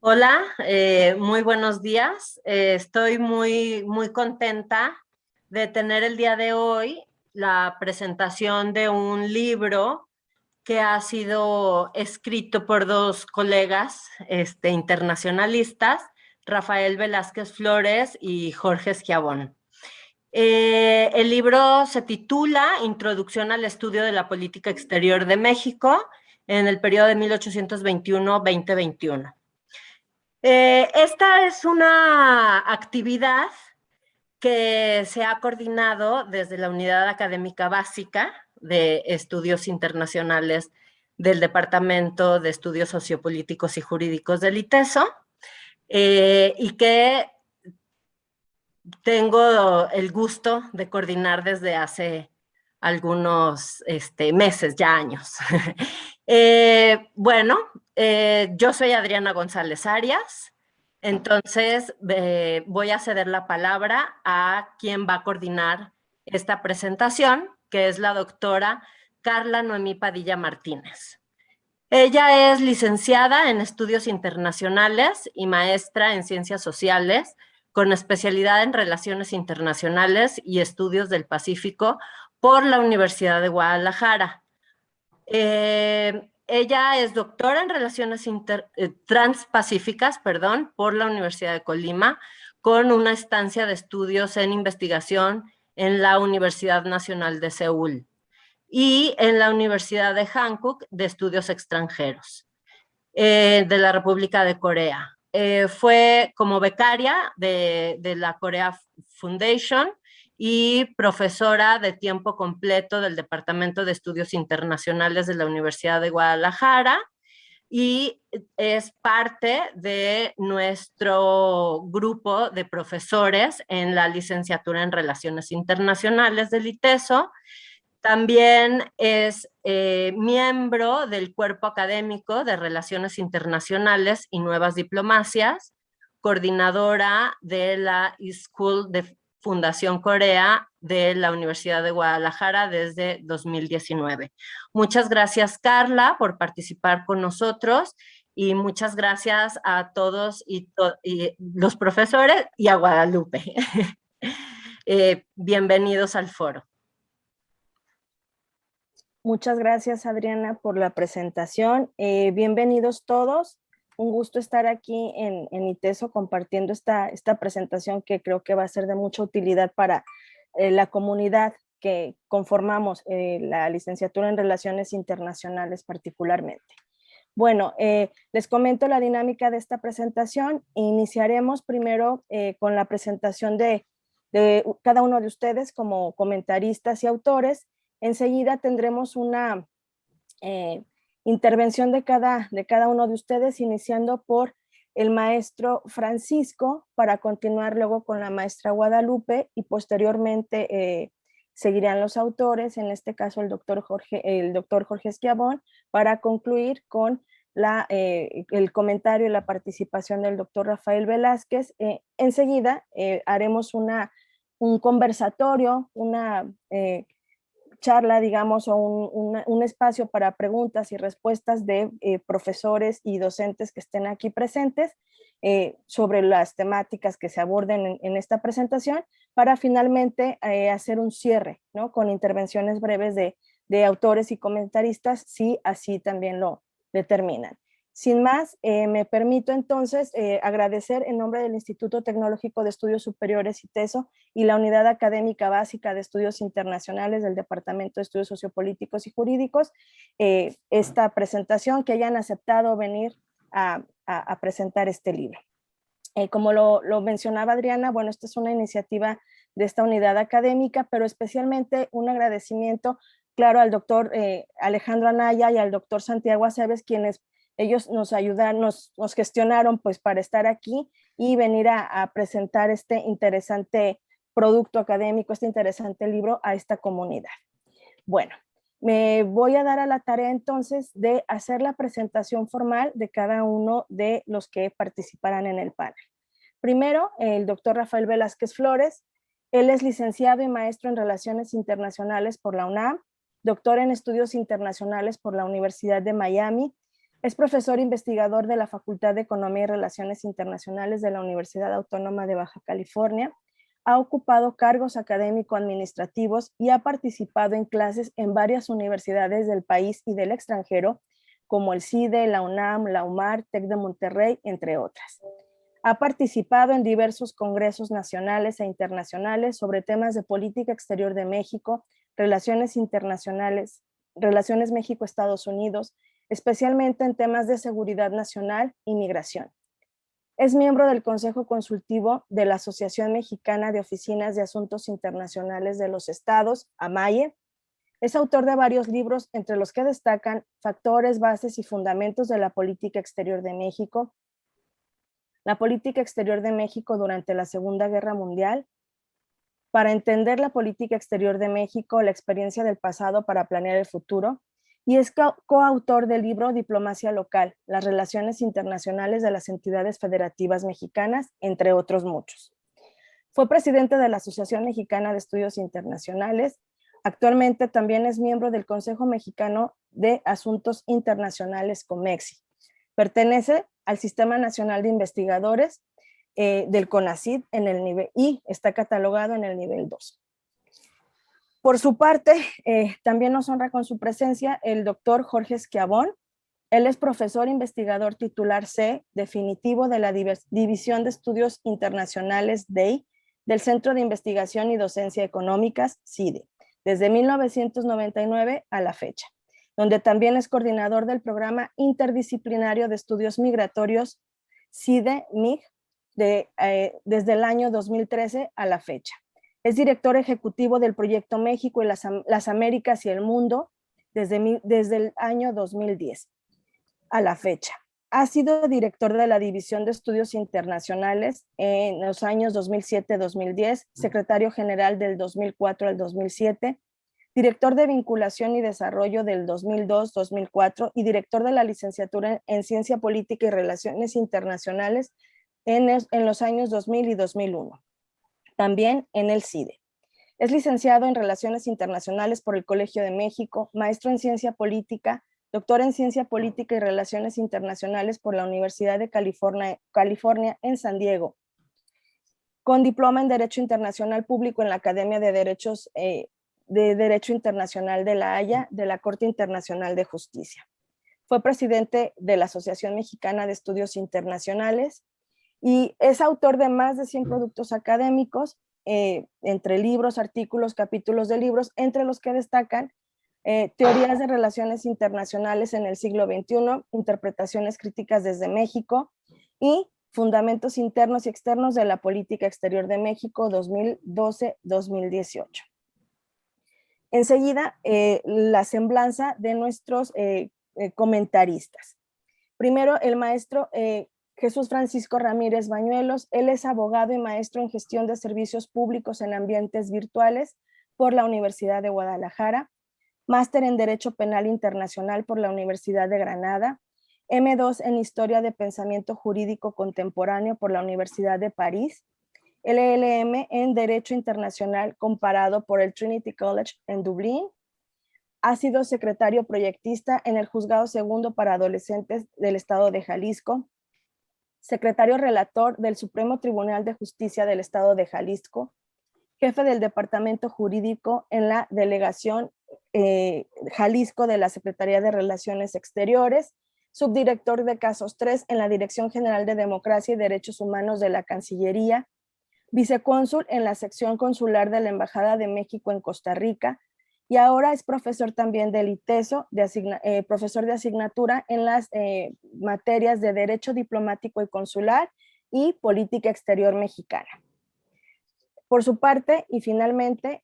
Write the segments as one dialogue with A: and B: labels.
A: Hola, muy buenos días. Estoy muy contenta de tener el día de hoy la presentación de un libro que ha sido escrito por dos colegas internacionalistas, Rafael Velázquez Flores y Jorge Schiavone. El libro se titula Introducción al estudio de la política exterior de México en el periodo de 1821-2021. Esta es una actividad que se ha coordinado desde la Unidad Académica Básica de Estudios Internacionales del Departamento de Estudios Sociopolíticos y Jurídicos del ITESO, y que tengo el gusto de coordinar desde hace algunos meses, ya años. Bueno, yo soy Adriana González Arias, entonces voy a ceder la palabra a quien va a coordinar esta presentación, que es la doctora Carla Noemí Padilla Martínez. Ella es licenciada en Estudios Internacionales y maestra en Ciencias Sociales, con especialidad en Relaciones Internacionales y Estudios del Pacífico por la Universidad de Guadalajara. Ella es doctora en Relaciones Transpacíficas, por la Universidad de Colima, con una estancia de estudios en investigación en la Universidad Nacional de Seúl y en la Universidad de Hankook de Estudios Extranjeros de la República de Corea. Fue como becaria de la Korea Foundation y profesora de tiempo completo del Departamento de Estudios Internacionales de la Universidad de Guadalajara y es parte de nuestro grupo de profesores en la licenciatura en Relaciones Internacionales del ITESO. También es miembro del Cuerpo Académico de Relaciones Internacionales y Nuevas Diplomacias, coordinadora de la School de Fundación Corea de la Universidad de Guadalajara desde 2019. Muchas gracias, Carla, por participar con nosotros y muchas gracias a todos y los profesores y a Guadalupe. Bienvenidos al foro.
B: Muchas gracias, Adriana, por la presentación. Bienvenidos todos. Un gusto estar aquí en ITESO compartiendo esta presentación que creo que va a ser de mucha utilidad para la comunidad que conformamos la licenciatura en Relaciones Internacionales particularmente. Bueno, les comento la dinámica de esta presentación. Iniciaremos primero con la presentación de cada uno de ustedes como comentaristas y autores. Enseguida tendremos una intervención de cada uno de ustedes, iniciando por el maestro Francisco, para continuar luego con la maestra Guadalupe y posteriormente seguirán los autores, en este caso el doctor Jorge Schiavone, para concluir con el comentario y la participación del doctor Rafael Velázquez. Enseguida haremos un conversatorio, una charla, digamos, o un espacio para preguntas y respuestas de profesores y docentes que estén aquí presentes sobre las temáticas que se aborden en esta presentación, para finalmente hacer un cierre, ¿no?, con intervenciones breves de autores y comentaristas, si así también lo determinan. Sin más, me permito entonces agradecer en nombre del Instituto Tecnológico de Estudios Superiores ITESO y la Unidad Académica Básica de Estudios Internacionales del Departamento de Estudios Sociopolíticos y Jurídicos esta presentación, que hayan aceptado venir a presentar este libro. Como lo mencionaba Adriana, bueno, esta es una iniciativa de esta unidad académica, pero especialmente un agradecimiento, claro, al doctor Alejandro Anaya y al doctor Santiago Aceves, quienes ellos nos ayudaron, nos gestionaron pues para estar aquí y venir a presentar este interesante producto académico, este interesante libro a esta comunidad. Bueno, me voy a dar a la tarea entonces de hacer la presentación formal de cada uno de los que participarán en el panel. Primero, el doctor Rafael Velázquez Flores. Él es licenciado y maestro en Relaciones Internacionales por la UNAM, doctor en Estudios Internacionales por la Universidad de Miami, Es profesor investigador de la Facultad de Economía y Relaciones Internacionales de la Universidad Autónoma de Baja California. Ha ocupado cargos académico-administrativos y ha participado en clases en varias universidades del país y del extranjero, como el CIDE, la UNAM, la UMAR, TEC de Monterrey, entre otras. Ha participado en diversos congresos nacionales e internacionales sobre temas de política exterior de México, relaciones internacionales, relaciones México-Estados Unidos, especialmente en temas de seguridad nacional y migración. Es miembro del Consejo Consultivo de la Asociación Mexicana de Oficinas de Asuntos Internacionales de los Estados, AMAIE. Es autor de varios libros, entre los que destacan Factores, Bases y Fundamentos de la Política Exterior de México, La Política Exterior de México durante la Segunda Guerra Mundial, Para entender la política exterior de México, la experiencia del pasado para planear el futuro, y es coautor del libro Diplomacia Local, las relaciones internacionales de las entidades federativas mexicanas, entre otros muchos. Fue presidente de la Asociación Mexicana de Estudios Internacionales. Actualmente también es miembro del Consejo Mexicano de Asuntos Internacionales, COMEXI. Pertenece al Sistema Nacional de Investigadores del CONACYT en el nivel, y está catalogado en el nivel 2. Por su parte, también nos honra con su presencia el doctor Jorge Schiavón. Él es profesor investigador titular C definitivo de la División de Estudios Internacionales DEI del Centro de Investigación y Docencia Económicas, CIDE, desde 1999 a la fecha, donde también es coordinador del Programa Interdisciplinario de Estudios Migratorios CIDE-MIG desde el año 2013 a la fecha. Es director ejecutivo del Proyecto México y las Américas y el Mundo desde el año 2010 a la fecha. Ha sido director de la División de Estudios Internacionales en los años 2007-2010, secretario general del 2004 al 2007, director de Vinculación y Desarrollo del 2002-2004 y director de la licenciatura en Ciencia Política y Relaciones Internacionales en los años 2000 y 2001. También en el CIDE. Es licenciado en Relaciones Internacionales por el Colegio de México, maestro en Ciencia Política, doctor en Ciencia Política y Relaciones Internacionales por la Universidad de California en San Diego, con diploma en Derecho Internacional Público en la Academia de Derecho Internacional de La Haya de la Corte Internacional de Justicia. Fue presidente de la Asociación Mexicana de Estudios Internacionales y es autor de más de 100 productos académicos, entre libros, artículos, capítulos de libros, entre los que destacan Teorías de Relaciones Internacionales en el siglo XXI, Interpretaciones Críticas desde México y Fundamentos Internos y Externos de la Política Exterior de México 2012-2018. Enseguida, la semblanza de nuestros comentaristas. Primero, el maestro Jesús Francisco Ramírez Bañuelos. Él es abogado y maestro en gestión de servicios públicos en ambientes virtuales por la Universidad de Guadalajara, máster en Derecho Penal Internacional por la Universidad de Granada, M2 en Historia de Pensamiento Jurídico Contemporáneo por la Universidad de París, LLM en Derecho Internacional Comparado por el Trinity College en Dublín. Ha sido secretario proyectista en el Juzgado Segundo para Adolescentes del Estado de Jalisco, secretario relator del Supremo Tribunal de Justicia del Estado de Jalisco, jefe del Departamento Jurídico en la Delegación Jalisco de la Secretaría de Relaciones Exteriores, subdirector de Casos 3 en la Dirección General de Democracia y Derechos Humanos de la Cancillería, vicecónsul en la sección consular de la Embajada de México en Costa Rica, y ahora es profesor también del ITESO, profesor de asignatura en las materias de Derecho Diplomático y Consular y Política Exterior Mexicana. Por su parte, y finalmente,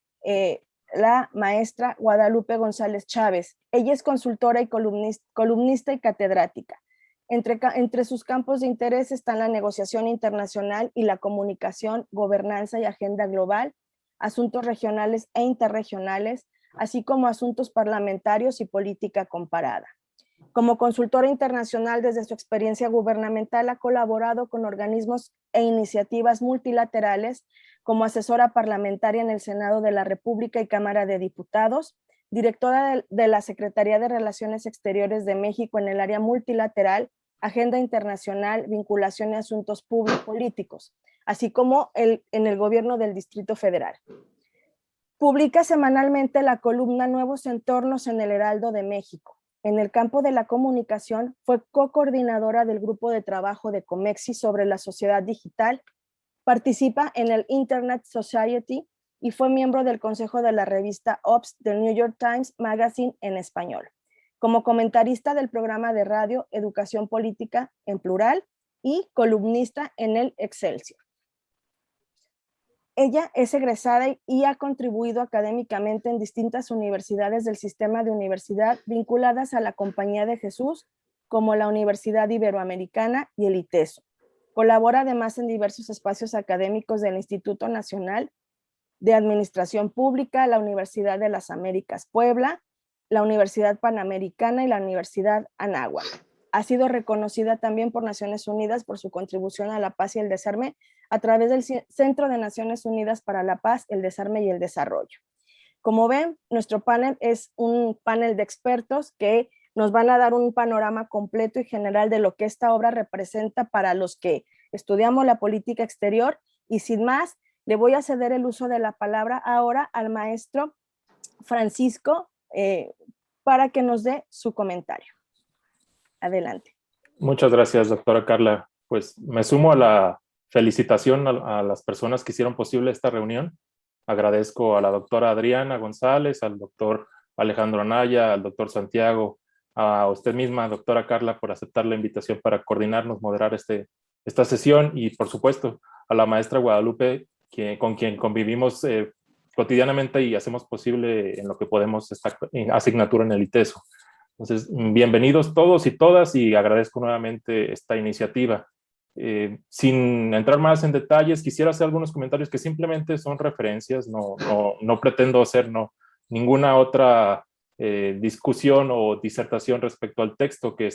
B: la maestra Guadalupe González Chávez. Ella es consultora y columnista y catedrática. Entre sus campos de interés están la negociación internacional y la comunicación, gobernanza y agenda global, asuntos regionales e interregionales, así como asuntos parlamentarios y política comparada. Como consultora internacional, desde su experiencia gubernamental ha colaborado con organismos e iniciativas multilaterales como asesora parlamentaria en el Senado de la República y Cámara de Diputados, directora de la Secretaría de Relaciones Exteriores de México en el área multilateral, agenda internacional, vinculación y asuntos políticos, así como en el gobierno del Distrito Federal. Publica semanalmente la columna Nuevos Entornos en el Heraldo de México. En el campo de la comunicación fue co-coordinadora del grupo de trabajo de Comexi sobre la sociedad digital, participa en el Internet Society y fue miembro del consejo de la revista Ops del New York Times Magazine en español, como comentarista del programa de radio Educación Política en Plural y columnista en el Excelsior. Ella es egresada y ha contribuido académicamente en distintas universidades del sistema de universidad vinculadas a la Compañía de Jesús, como la Universidad Iberoamericana y el ITESO. Colabora además en diversos espacios académicos del Instituto Nacional de Administración Pública, la Universidad de las Américas Puebla, la Universidad Panamericana y la Universidad Anáhuac. Ha sido reconocida también por Naciones Unidas por su contribución a la paz y el desarme a través del Centro de Naciones Unidas para la Paz, el Desarme y el Desarrollo. Como ven, nuestro panel es un panel de expertos que nos van a dar un panorama completo y general de lo que esta obra representa para los que estudiamos la política exterior. Y sin más, le voy a ceder el uso de la palabra ahora al maestro Francisco para que nos dé su comentario. Adelante.
C: Muchas gracias, doctora Carla. Pues me sumo a la felicitación a las personas que hicieron posible esta reunión. Agradezco a la doctora Adriana González, al doctor Alejandro Anaya, al doctor Santiago, a usted misma, doctora Carla, por aceptar la invitación para coordinarnos, moderar esta sesión, y por supuesto a la maestra Guadalupe, con quien convivimos cotidianamente y hacemos posible en lo que podemos esta asignatura en el ITESO. Entonces, bienvenidos todos y todas, y agradezco nuevamente esta iniciativa. Sin entrar más en detalles, quisiera hacer algunos comentarios que simplemente son referencias, no pretendo hacer ninguna otra discusión o disertación respecto al texto que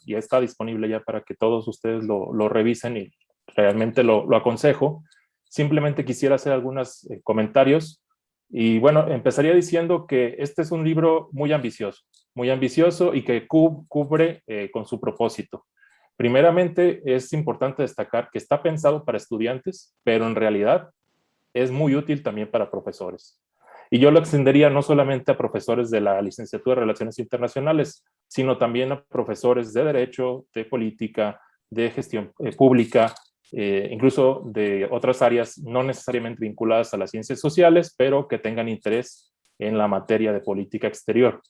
C: ya está disponible ya para que todos ustedes lo revisen, y realmente lo aconsejo. Simplemente quisiera hacer algunos comentarios. Y bueno, empezaría diciendo que este es un libro muy ambicioso y que cubre con su propósito. Primeramente, es importante destacar que está pensado para estudiantes, pero en realidad es muy útil también para profesores. Y yo lo extendería no solamente a profesores de la licenciatura de Relaciones Internacionales, sino también a profesores de Derecho, de Política, de Gestión Pública, incluso de otras áreas no necesariamente vinculadas a las ciencias sociales, pero que tengan interés en la materia de política exterior.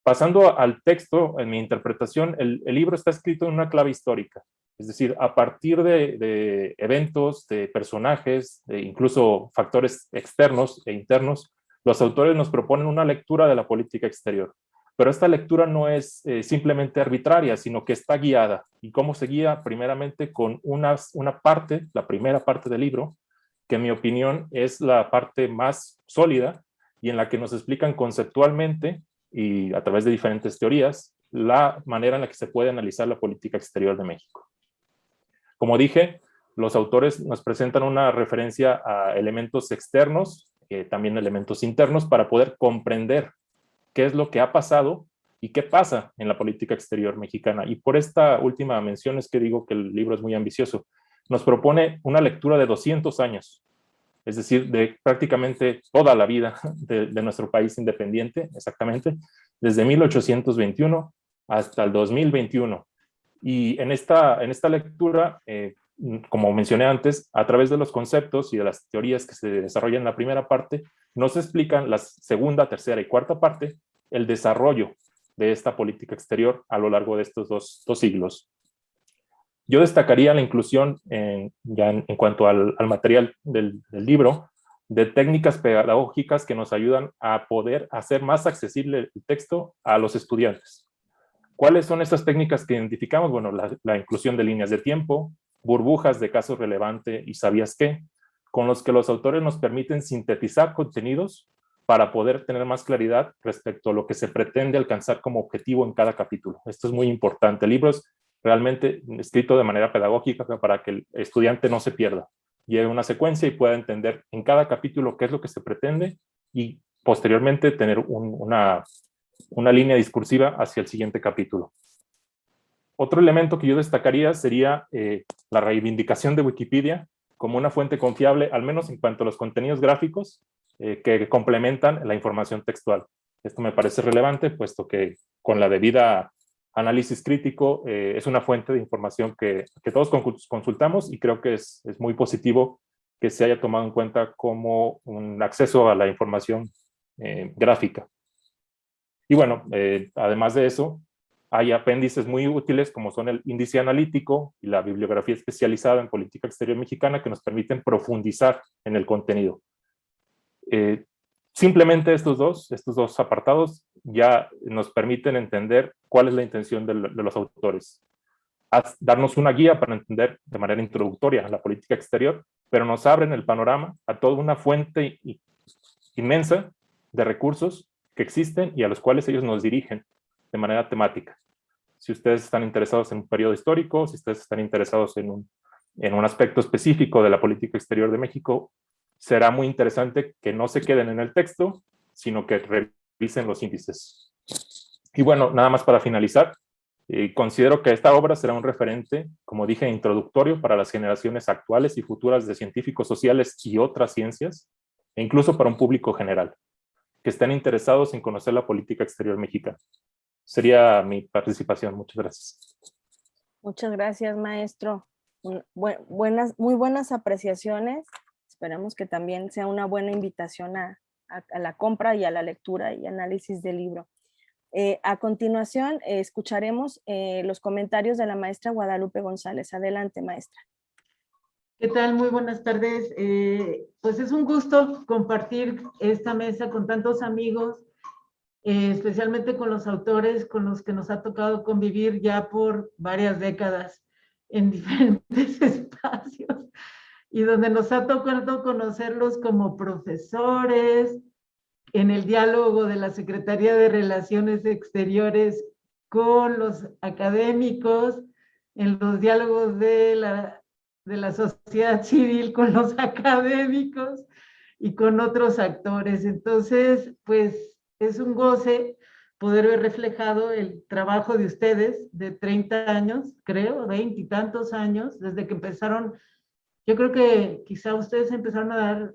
C: Pasando al texto, en mi interpretación, el libro está escrito en una clave histórica, es decir, a partir de eventos, de personajes, de incluso factores externos e internos, los autores nos proponen una lectura de la política exterior. Pero esta lectura no es simplemente arbitraria, sino que está guiada. ¿Y cómo se guía? Primeramente con una parte, la primera parte del libro, que en mi opinión es la parte más sólida y en la que nos explican conceptualmente y a través de diferentes teorías la manera en la que se puede analizar la política exterior de México. Como dije, los autores nos presentan una referencia a elementos externos, también elementos internos, para poder comprender qué es lo que ha pasado y qué pasa en la política exterior mexicana. Y por esta última mención es que digo que el libro es muy ambicioso. Nos propone una lectura de 200 años, es decir, de prácticamente toda la vida de nuestro país independiente, exactamente, desde 1821 hasta el 2021. Y en esta lectura, como mencioné antes, a través de los conceptos y de las teorías que se desarrollan en la primera parte, nos explican la segunda, tercera y cuarta parte, el desarrollo de esta política exterior a lo largo de estos dos siglos. Yo destacaría la inclusión, en cuanto al material del libro, de técnicas pedagógicas que nos ayudan a poder hacer más accesible el texto a los estudiantes. ¿Cuáles son estas técnicas que identificamos? Bueno, la inclusión de líneas de tiempo, burbujas de casos relevante y sabías qué, con los que los autores nos permiten sintetizar contenidos para poder tener más claridad respecto a lo que se pretende alcanzar como objetivo en cada capítulo. Esto es muy importante. El libro es realmente escrito de manera pedagógica para que el estudiante no se pierda, lleve una secuencia y pueda entender en cada capítulo qué es lo que se pretende y posteriormente tener una línea discursiva hacia el siguiente capítulo. Otro elemento que yo destacaría sería la reivindicación de Wikipedia como una fuente confiable, al menos en cuanto a los contenidos gráficos que complementan la información textual. Esto me parece relevante, puesto que con la debida análisis crítico es una fuente de información que todos consultamos, y creo que es muy positivo que se haya tomado en cuenta como un acceso a la información gráfica. Y bueno, además de eso, hay apéndices muy útiles como son el índice analítico y la bibliografía especializada en política exterior mexicana, que nos permiten profundizar en el contenido. Simplemente estos dos apartados ya nos permiten entender cuál es la intención de los autores. Darnos una guía para entender de manera introductoria la política exterior, pero nos abren el panorama a toda una fuente inmensa de recursos que existen y a los cuales ellos nos dirigen de manera temática. Si ustedes están interesados en un periodo histórico, si ustedes están interesados en un aspecto específico de la política exterior de México, será muy interesante que no se queden en el texto, sino que revisen los índices. Y bueno, nada más para finalizar, considero que esta obra será un referente, como dije, introductorio para las generaciones actuales y futuras de científicos sociales y otras ciencias, e incluso para un público general, que estén interesados en conocer la política exterior mexicana. Sería mi participación. Muchas gracias.
B: Muchas gracias, maestro. Muy buenas apreciaciones. Esperamos que también sea una buena invitación a la compra y a la lectura y análisis del libro. A continuación, escucharemos los comentarios de la maestra Guadalupe González. Adelante, maestra.
D: ¿Qué tal? Muy buenas tardes. Pues es un gusto compartir esta mesa con tantos amigos, especialmente con los autores con los que nos ha tocado convivir ya por varias décadas en diferentes espacios, y donde nos ha tocado conocerlos como profesores, en el diálogo de la Secretaría de Relaciones Exteriores con los académicos, en los diálogos de la sociedad civil con los académicos y con otros actores. Entonces, pues es un goce poder ver reflejado el trabajo de ustedes de 30 años, creo, 20 y tantos años, desde que empezaron. Yo creo que quizá ustedes empezaron a dar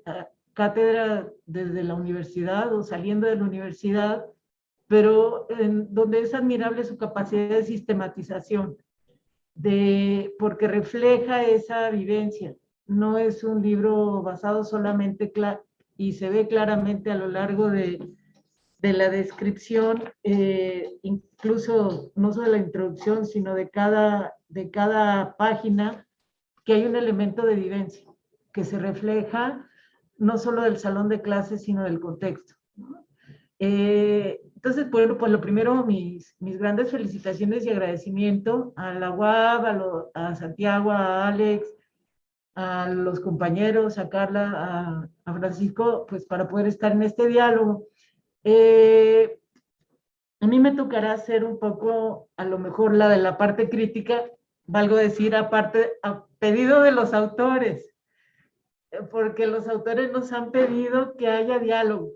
D: cátedra desde la universidad o saliendo de la universidad, pero donde es admirable su capacidad de sistematización, porque refleja esa vivencia. No es un libro basado solamente, y se ve claramente a lo largo de la descripción, incluso no solo de la introducción, sino de cada página, que hay un elemento de vivencia que se refleja no solo del salón de clases, sino del contexto. Entonces, bueno, pues lo primero, mis grandes felicitaciones y agradecimiento a la UAB, a Santiago, a Alex, a los compañeros, a Carla, a Francisco, pues para poder estar en este diálogo. A mí me tocará hacer un poco, a lo mejor, la de la parte crítica, valgo decir, aparte, a pedido de los autores, porque los autores nos han pedido que haya diálogo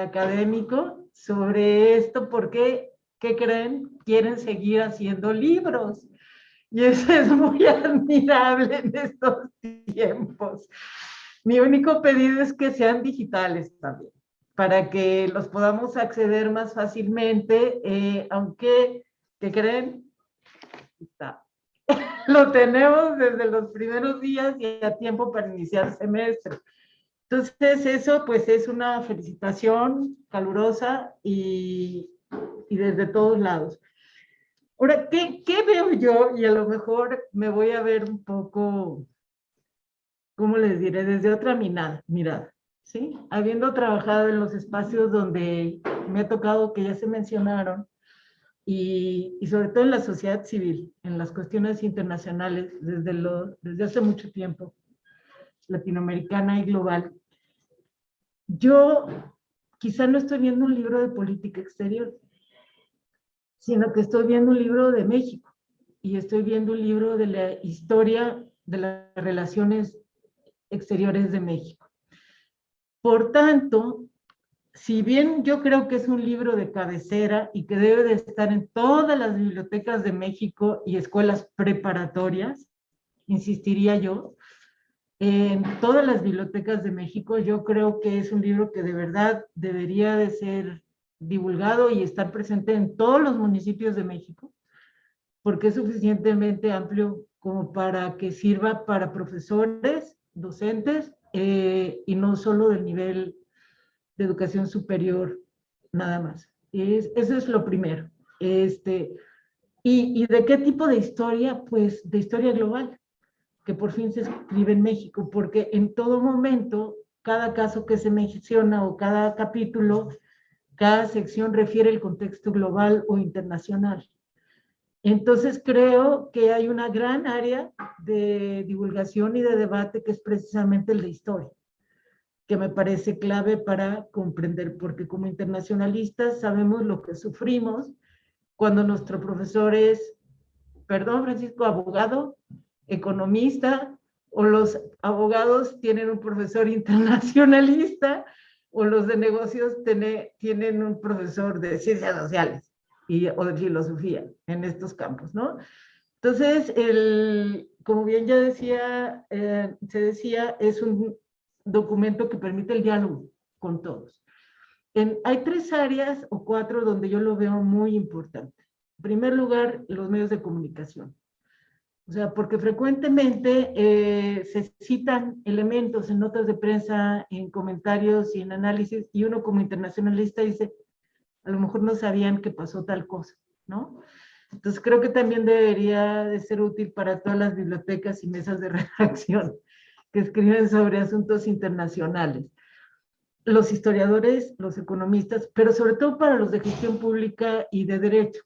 D: académico sobre esto, porque, ¿qué creen? Quieren seguir haciendo libros. Y eso es muy admirable en estos tiempos. Mi único pedido es que sean digitales también, para que los podamos acceder más fácilmente, aunque, ¿qué creen? Está. Lo tenemos desde los primeros días y a tiempo para iniciar semestre. Entonces, eso pues es una felicitación calurosa y desde todos lados. Ahora, ¿qué veo yo? Y a lo mejor me voy a ver un poco, ¿cómo les diré? Desde otra mirada, ¿sí? Habiendo trabajado en los espacios donde me ha tocado, que ya se mencionaron, y sobre todo en la sociedad civil, en las cuestiones internacionales, desde hace mucho tiempo, latinoamericana y global. Yo quizá no estoy viendo un libro de política exterior, sino que estoy viendo un libro de México, y estoy viendo un libro de la historia de las relaciones exteriores de México. Por tanto, si bien yo creo que es un libro de cabecera y que debe de estar en todas las bibliotecas de México y escuelas preparatorias, insistiría yo, en todas las bibliotecas de México, yo creo que es un libro que de verdad debería de ser divulgado y estar presente en todos los municipios de México, porque es suficientemente amplio como para que sirva para profesores, docentes, y no solo del nivel de educación superior, nada más. Eso es lo primero. ¿Y de qué tipo de historia? Pues de historia global, que por fin se escribe en México, porque en todo momento, cada caso que se menciona o cada capítulo, cada sección refiere el contexto global o internacional. Entonces creo que hay una gran área de divulgación y de debate que es precisamente el de historia, que me parece clave para comprender, porque como internacionalistas sabemos lo que sufrimos cuando nuestro profesor es, perdón Francisco, abogado, economista, o los abogados tienen un profesor internacionalista, o los de negocios tienen un profesor de ciencias sociales o de filosofía en estos campos, ¿no? Entonces, como bien ya decía, se decía, es un documento que permite el diálogo con todos. Hay 3 áreas o 4 donde yo lo veo muy importante. En primer lugar, los medios de comunicación. O sea, porque frecuentemente se citan elementos en notas de prensa, en comentarios y en análisis, y uno como internacionalista dice, a lo mejor no sabían que pasó tal cosa, ¿no? Entonces creo que también debería de ser útil para todas las bibliotecas y mesas de redacción que escriben sobre asuntos internacionales. Los historiadores, los economistas, pero sobre todo para los de gestión pública y de derecho,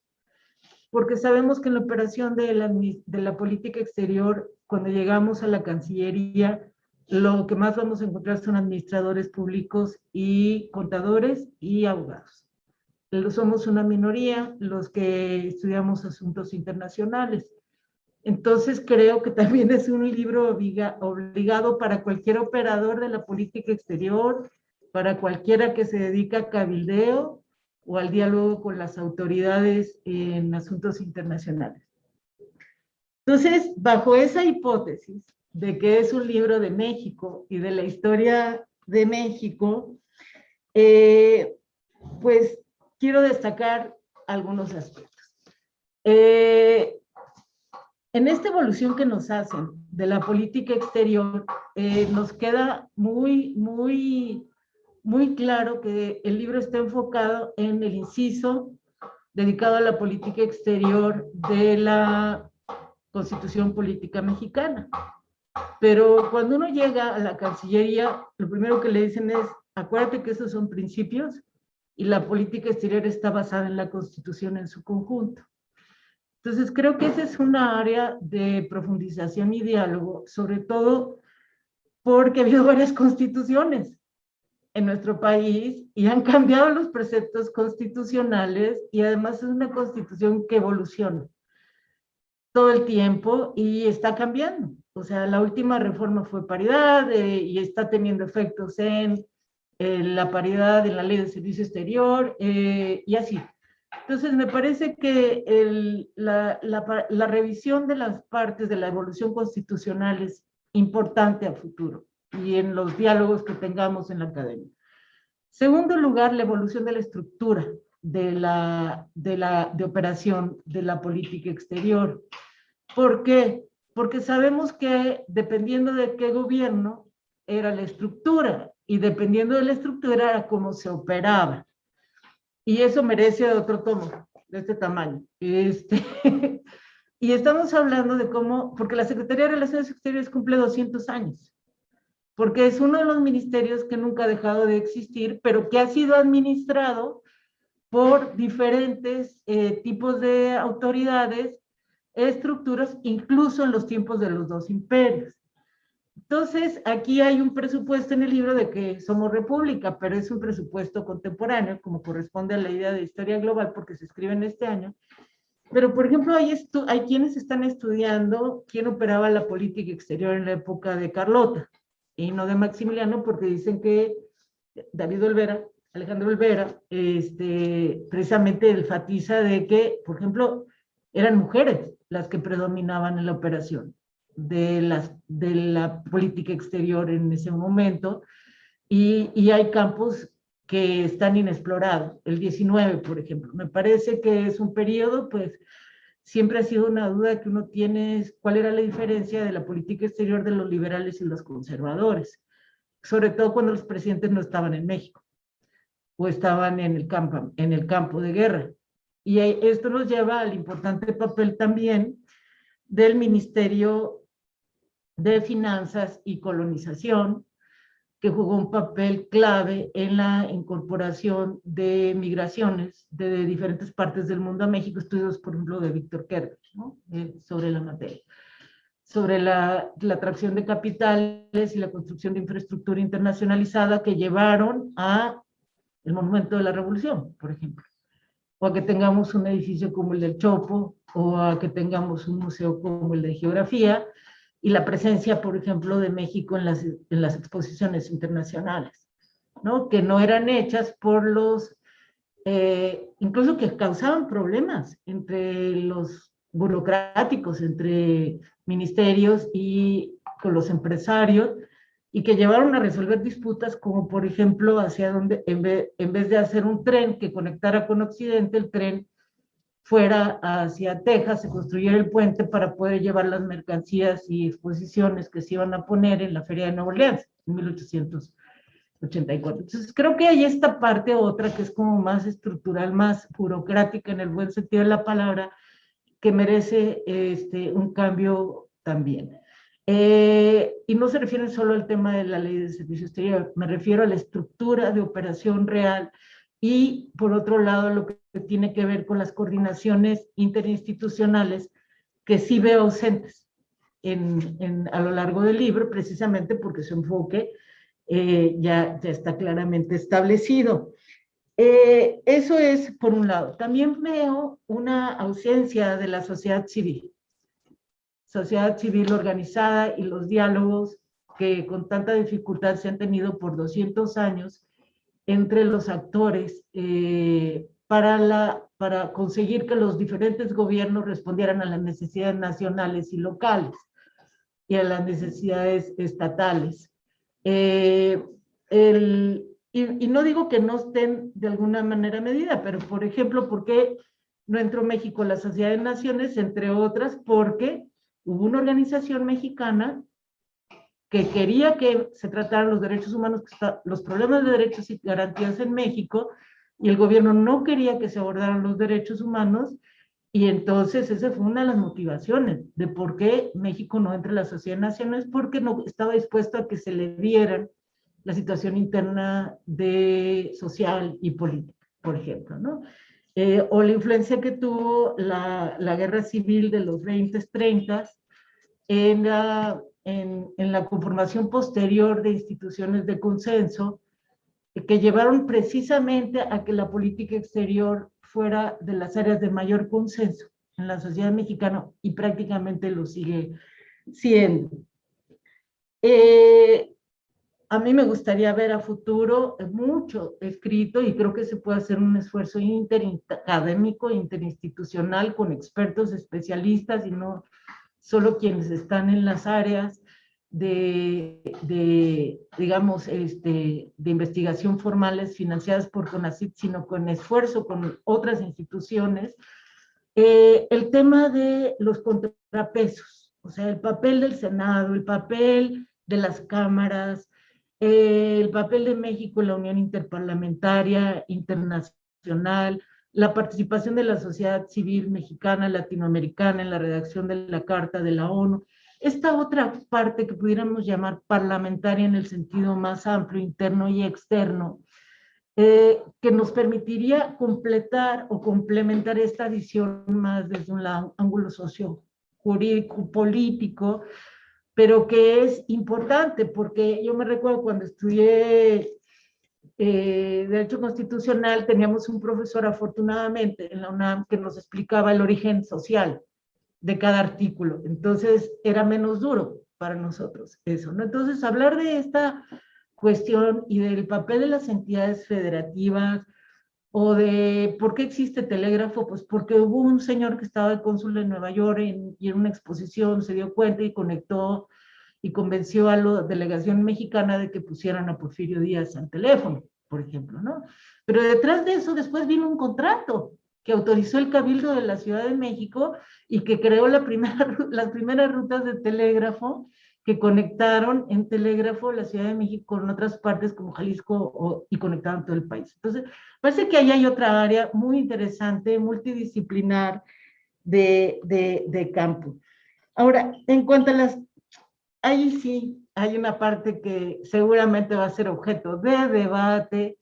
D: porque sabemos que en la operación de la política exterior, cuando llegamos a la Cancillería, lo que más vamos a encontrar son administradores públicos y contadores y abogados. Somos una minoría los que estudiamos asuntos internacionales. Entonces creo que también es un libro obligado para cualquier operador de la política exterior, para cualquiera que se dedica a cabildeo o al diálogo con las autoridades en asuntos internacionales. Entonces, bajo esa hipótesis de que es un libro de México y de la historia de México, pues quiero destacar algunos aspectos. En esta evolución que nos hacen de la política exterior, nos queda muy claro que el libro está enfocado en el inciso dedicado a la política exterior de la Constitución Política Mexicana. Pero cuando uno llega a la Cancillería, lo primero que le dicen es, acuérdate que esos son principios y la política exterior está basada en la Constitución en su conjunto. Entonces, creo que esa es una área de profundización y diálogo, sobre todo porque ha habido varias constituciones en nuestro país y han cambiado los preceptos constitucionales y además es una constitución que evoluciona todo el tiempo y está cambiando. O sea, la última reforma fue paridad y está teniendo efectos en la paridad en la ley de servicio exterior y así. Entonces, me parece que la revisión de las partes de la evolución constitucional es importante a futuro y en los diálogos que tengamos en la academia. Segundo lugar, la evolución de la estructura de operación de la política exterior. ¿Por qué? Porque sabemos que dependiendo de qué gobierno era la estructura y dependiendo de la estructura era cómo se operaba. Y eso merece otro tomo de este tamaño. Y estamos hablando de cómo, porque la Secretaría de Relaciones Exteriores cumple 200 años, porque es uno de los ministerios que nunca ha dejado de existir, pero que ha sido administrado por diferentes tipos de autoridades, estructuras, incluso en los tiempos de los 2 imperios. Entonces, aquí hay un presupuesto en el libro de que somos república, pero es un presupuesto contemporáneo, como corresponde a la idea de historia global, porque se escribe en este año. Pero, por ejemplo, hay quienes están estudiando quién operaba la política exterior en la época de Carlota, y no de Maximiliano, porque dicen que David Olvera Alejandro Olvera, precisamente enfatiza de que, por ejemplo, eran mujeres las que predominaban en la operación de la política exterior en ese momento, y hay campos que están inexplorados. El 19, por ejemplo, me parece que es un periodo, pues, siempre ha sido una duda que uno tiene, cuál era la diferencia de la política exterior de los liberales y los conservadores, sobre todo cuando los presidentes no estaban en México o estaban en el campo de guerra. Y esto nos lleva al importante papel también del Ministerio de Finanzas y Colonización, que jugó un papel clave en la incorporación de migraciones de diferentes partes del mundo a México, estudios, por ejemplo, de Víctor Kerber, ¿no? Sobre la materia, sobre la atracción de capitales y la construcción de infraestructura internacionalizada que llevaron a el Monumento de la Revolución, por ejemplo, o a que tengamos un edificio como el del Chopo, o a que tengamos un museo como el de Geografía, y la presencia, por ejemplo, de México en las exposiciones internacionales, ¿no? Que no eran hechas por los, incluso que causaban problemas entre los burocráticos, entre ministerios y con los empresarios, y que llevaron a resolver disputas como, por ejemplo, hacia donde, en vez de hacer un tren que conectara con Occidente, el tren fuera hacia Texas, se construyera el puente para poder llevar las mercancías y exposiciones que se iban a poner en la Feria de Nueva Orleans en 1884. Entonces, creo que hay esta parte otra que es como más estructural, más burocrática en el buen sentido de la palabra, que merece un cambio también. Y no se refiere solo al tema de la ley de servicio exterior, me refiero a la estructura de operación real y, por otro lado, lo que tiene que ver con las coordinaciones interinstitucionales que sí veo ausentes a lo largo del libro, precisamente porque su enfoque ya está claramente establecido. Eso es por un lado. También veo una ausencia de la sociedad civil organizada, y los diálogos que con tanta dificultad se han tenido por 200 años entre los actores para conseguir que los diferentes gobiernos respondieran a las necesidades nacionales y locales y a las necesidades estatales. Y no digo que no estén de alguna manera medida, pero, por ejemplo, ¿por qué no entró México en la Sociedad de Naciones? Entre otras, porque hubo una organización mexicana que quería que se trataran los derechos humanos, los problemas de derechos y garantías en México, y el gobierno no quería que se abordaran los derechos humanos, y entonces esa fue una de las motivaciones de por qué México no entra en la Sociedad de Naciones, porque no estaba dispuesto a que se le vieran la situación interna social y política, por ejemplo, ¿no? O la influencia que tuvo la guerra civil de los 20s, 30s en la conformación posterior de instituciones de consenso que llevaron precisamente a que la política exterior fuera de las áreas de mayor consenso en la sociedad mexicana, y prácticamente lo sigue siendo. A mí me gustaría ver a futuro mucho escrito, y creo que se puede hacer un esfuerzo interacadémico, interinstitucional, con expertos especialistas y no solo quienes están en las áreas digamos, de investigación formales financiadas por CONACYT, sino con esfuerzo con otras instituciones. El tema de los contrapesos, o sea, el papel del Senado, el papel de las cámaras, el papel de México en la Unión Interparlamentaria Internacional, la participación de la sociedad civil mexicana, latinoamericana en la redacción de la Carta de la ONU, esta otra parte que pudiéramos llamar parlamentaria en el sentido más amplio, interno y externo, que nos permitiría completar o complementar esta visión más desde un ángulo socio-jurídico, político, pero que es importante, porque yo me recuerdo cuando estudié Derecho Constitucional, teníamos un profesor, afortunadamente, en la UNAM, que nos explicaba el origen social de cada artículo. Entonces, era menos duro para nosotros eso, ¿no? Entonces, hablar de esta cuestión y del papel de las entidades federativas, o de por qué existe telégrafo, pues porque hubo un señor que estaba de cónsul en Nueva York y en una exposición se dio cuenta y conectó y convenció a la delegación mexicana de que pusieran a Porfirio Díaz al teléfono, por ejemplo, ¿no? Pero detrás de eso después vino un contrato que autorizó el Cabildo de la Ciudad de México y que creó las primeras rutas de telégrafo que conectaron en telégrafo la Ciudad de México con otras partes como Jalisco y conectaron todo el país. Entonces, parece que ahí hay otra área muy interesante, multidisciplinar de campo. Ahora, en cuanto a las... Ahí sí hay una parte que seguramente va a ser objeto de debate,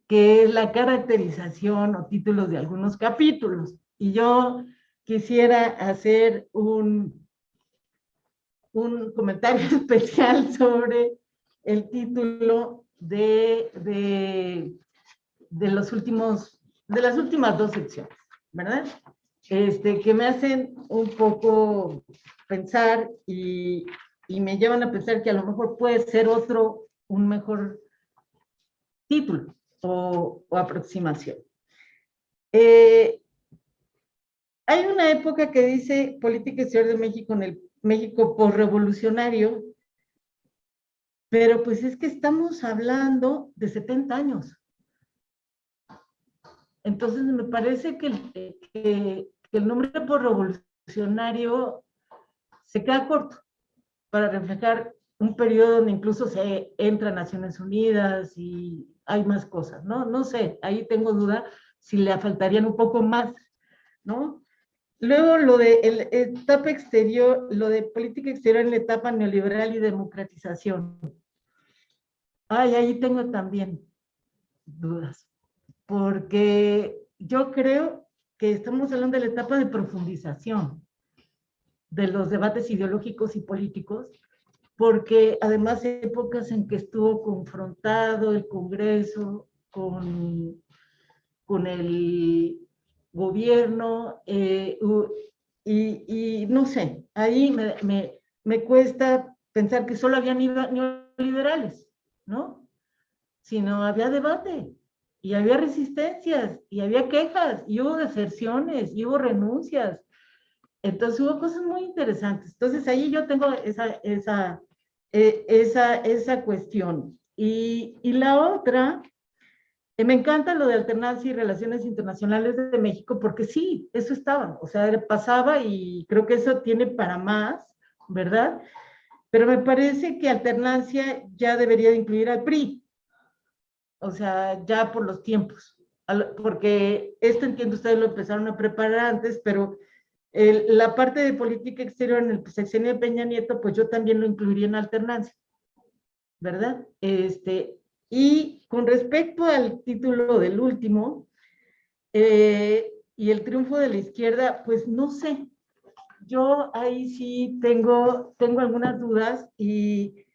D: que es la caracterización o títulos de algunos capítulos. Y yo quisiera hacer un comentario especial sobre el título de las últimas dos secciones, ¿verdad? Que me hacen un poco pensar y me llevan a pensar que a lo mejor puede ser un mejor título o aproximación. Hay una época que dice Política Exterior de México en el México posrevolucionario, pero pues es que estamos hablando de 70 años. Entonces me parece que el nombre posrevolucionario se queda corto para reflejar un periodo donde incluso se entra a Naciones Unidas y hay más cosas, ¿no? No sé, ahí tengo duda si le faltarían un poco más, ¿no? Luego lo de etapa exterior, lo de política exterior en la etapa neoliberal y democratización. Ay, ahí tengo también dudas, porque yo creo que estamos hablando de la etapa de profundización de los debates ideológicos y políticos, porque además hay épocas en que estuvo confrontado el Congreso con el gobierno, y no sé, ahí me cuesta pensar que solo había neoliberales, ¿no? Sino había debate, y había resistencias, y había quejas, y hubo deserciones, y hubo renuncias. Entonces hubo cosas muy interesantes. Entonces ahí yo tengo esa cuestión. Y la otra... Me encanta lo de alternancia y relaciones internacionales de México, porque sí, eso estaba, o sea, pasaba y creo que eso tiene para más, ¿verdad? Pero me parece que alternancia ya debería de incluir al PRI, o sea, ya por los tiempos, porque entiendo, ustedes lo empezaron a preparar antes, pero la parte de política exterior en el sexenio de Peña Nieto, pues yo también lo incluiría en alternancia, ¿verdad? Y con respecto al título del último, y el triunfo de la izquierda, pues no sé, yo ahí sí tengo algunas dudas y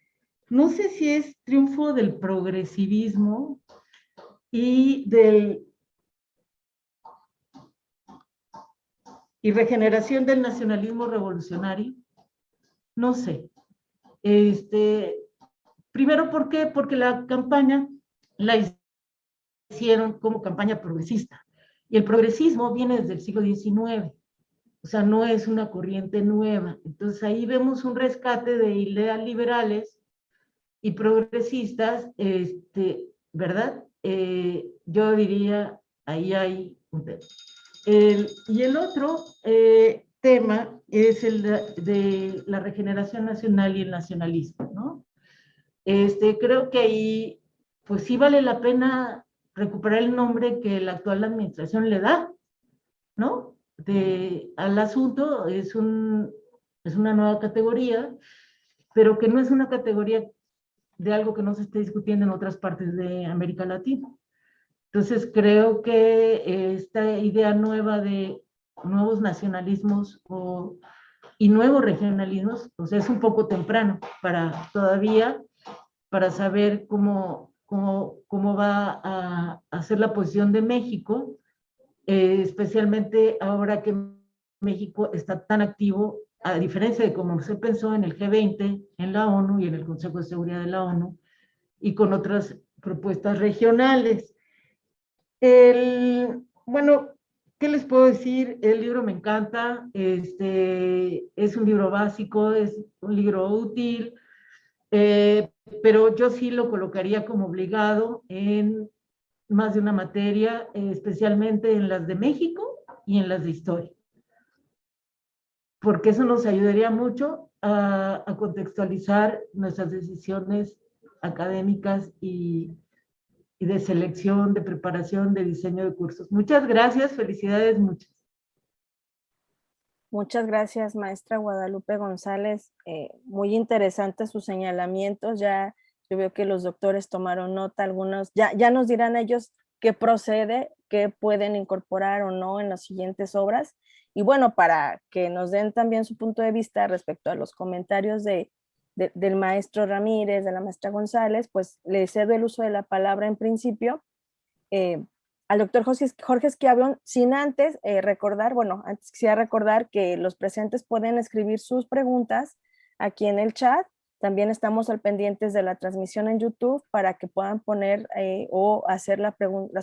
D: no sé si es triunfo del progresivismo y regeneración del nacionalismo revolucionario, no sé. Primero, ¿por qué? Porque la campaña la hicieron como campaña progresista. Y el progresismo viene desde el siglo XIX. O sea, no es una corriente nueva. Entonces ahí vemos un rescate de ideas liberales y progresistas, ¿verdad? Yo diría, ahí hay un tema. Y el otro tema es el de la regeneración nacional y el nacionalismo, ¿no? Creo que ahí, pues sí vale la pena recuperar el nombre que la actual administración le da, ¿no? Al asunto, es una nueva categoría, pero que no es una categoría de algo que no se esté discutiendo en otras partes de América Latina. Entonces creo que esta idea nueva de nuevos nacionalismos y nuevos regionalismos, pues es un poco temprano para saber cómo va a ser la posición de México, especialmente ahora que México está tan activo, a diferencia de cómo se pensó en el G20, en la ONU y en el Consejo de Seguridad de la ONU, y con otras propuestas regionales. Bueno, ¿qué les puedo decir? El libro me encanta, es un libro básico, es un libro útil, pero yo sí lo colocaría como obligado en más de una materia, especialmente en las de México y en las de historia, porque eso nos ayudaría mucho a contextualizar nuestras decisiones académicas y de selección, de preparación, de diseño de cursos. Muchas gracias, felicidades, muchas.
B: Muchas gracias, maestra Guadalupe González. Muy interesantes sus señalamientos. Ya yo veo que los doctores tomaron nota, algunos, ya nos dirán ellos qué procede, qué pueden incorporar o no en las siguientes obras. Y bueno, para que nos den también su punto de vista respecto a los comentarios del maestro Ramírez, de la maestra González, pues le cedo el uso de la palabra en principio al doctor Jorge Schiavon, sin antes recordar, bueno, antes quisiera recordar que los presentes pueden escribir sus preguntas aquí en el chat. También estamos al pendientes de la transmisión en YouTube para que puedan poner o hacer las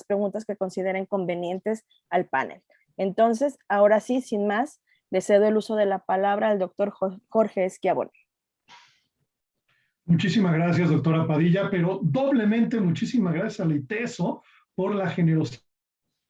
B: preguntas que consideren convenientes al panel. Entonces, ahora sí, sin más, le cedo el uso de la palabra al doctor Jorge Schiavon.
E: Muchísimas gracias, doctora Padilla, pero doblemente muchísimas gracias al ITESO por la generosidad,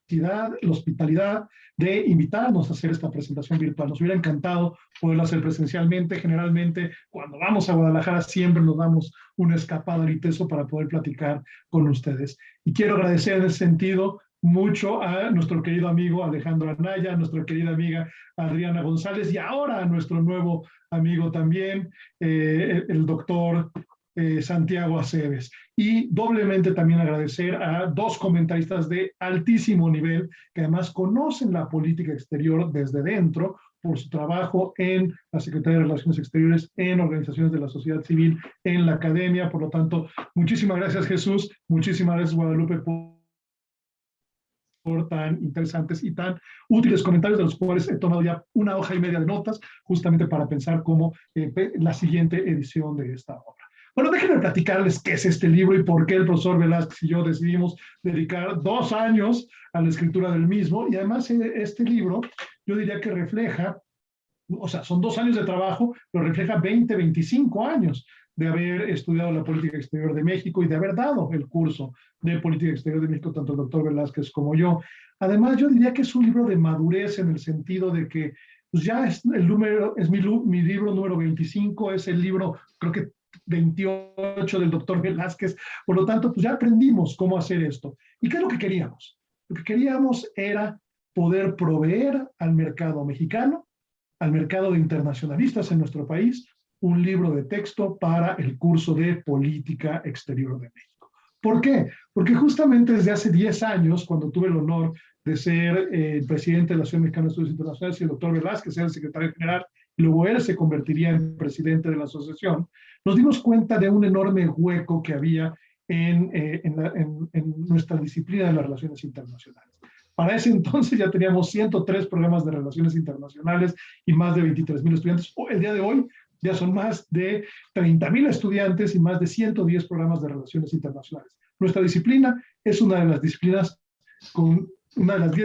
E: la hospitalidad de invitarnos a hacer esta presentación virtual. Nos hubiera encantado poderlo hacer presencialmente. Generalmente, cuando vamos a Guadalajara, siempre nos damos una escapada al ITESO para poder platicar con ustedes. Y quiero agradecer en ese sentido mucho a nuestro querido amigo Alejandro Anaya, a nuestra querida amiga Adriana González y ahora a nuestro nuevo amigo también, el doctor Santiago Aceves. Y doblemente también agradecer a dos comentaristas de altísimo nivel que además conocen la política exterior desde dentro por su trabajo en la Secretaría de Relaciones Exteriores, en organizaciones de la sociedad civil, en la academia. Por lo tanto, muchísimas gracias, Jesús, muchísimas gracias, Guadalupe, por tan interesantes y tan útiles comentarios, de los cuales he tomado ya 1 hoja y media de notas, justamente para pensar cómo la siguiente edición de esta obra. Bueno, déjenme platicarles qué es este libro y por qué el profesor Velázquez y yo decidimos dedicar 2 años a la escritura del mismo. Y además este libro, yo diría que refleja, o sea, son 2 años de trabajo, pero refleja 20, 25 años de haber estudiado la política exterior de México y de haber dado el curso de política exterior de México, tanto el doctor Velázquez como yo. Además, yo diría que es un libro de madurez en el sentido de que pues ya es mi libro número 25, es el libro, creo que 28 del doctor Velázquez. Por lo tanto, pues ya aprendimos cómo hacer esto. ¿Y qué es lo que queríamos? Lo que queríamos era poder proveer al mercado mexicano, al mercado de internacionalistas en nuestro país, un libro de texto para el curso de Política Exterior de México. ¿Por qué? Porque justamente desde hace 10 años, cuando tuve el honor de ser el presidente de la Asociación Mexicana de Estudios Internacionales y el doctor Velázquez era el secretario general, y luego él se convertiría en presidente de la asociación, nos dimos cuenta de un enorme hueco que había en nuestra disciplina de las relaciones internacionales. Para ese entonces ya teníamos 103 programas de relaciones internacionales y más de 23,000 estudiantes. El día de hoy ya son más de 30,000 estudiantes y más de 110 programas de relaciones internacionales. Nuestra disciplina es una de las 10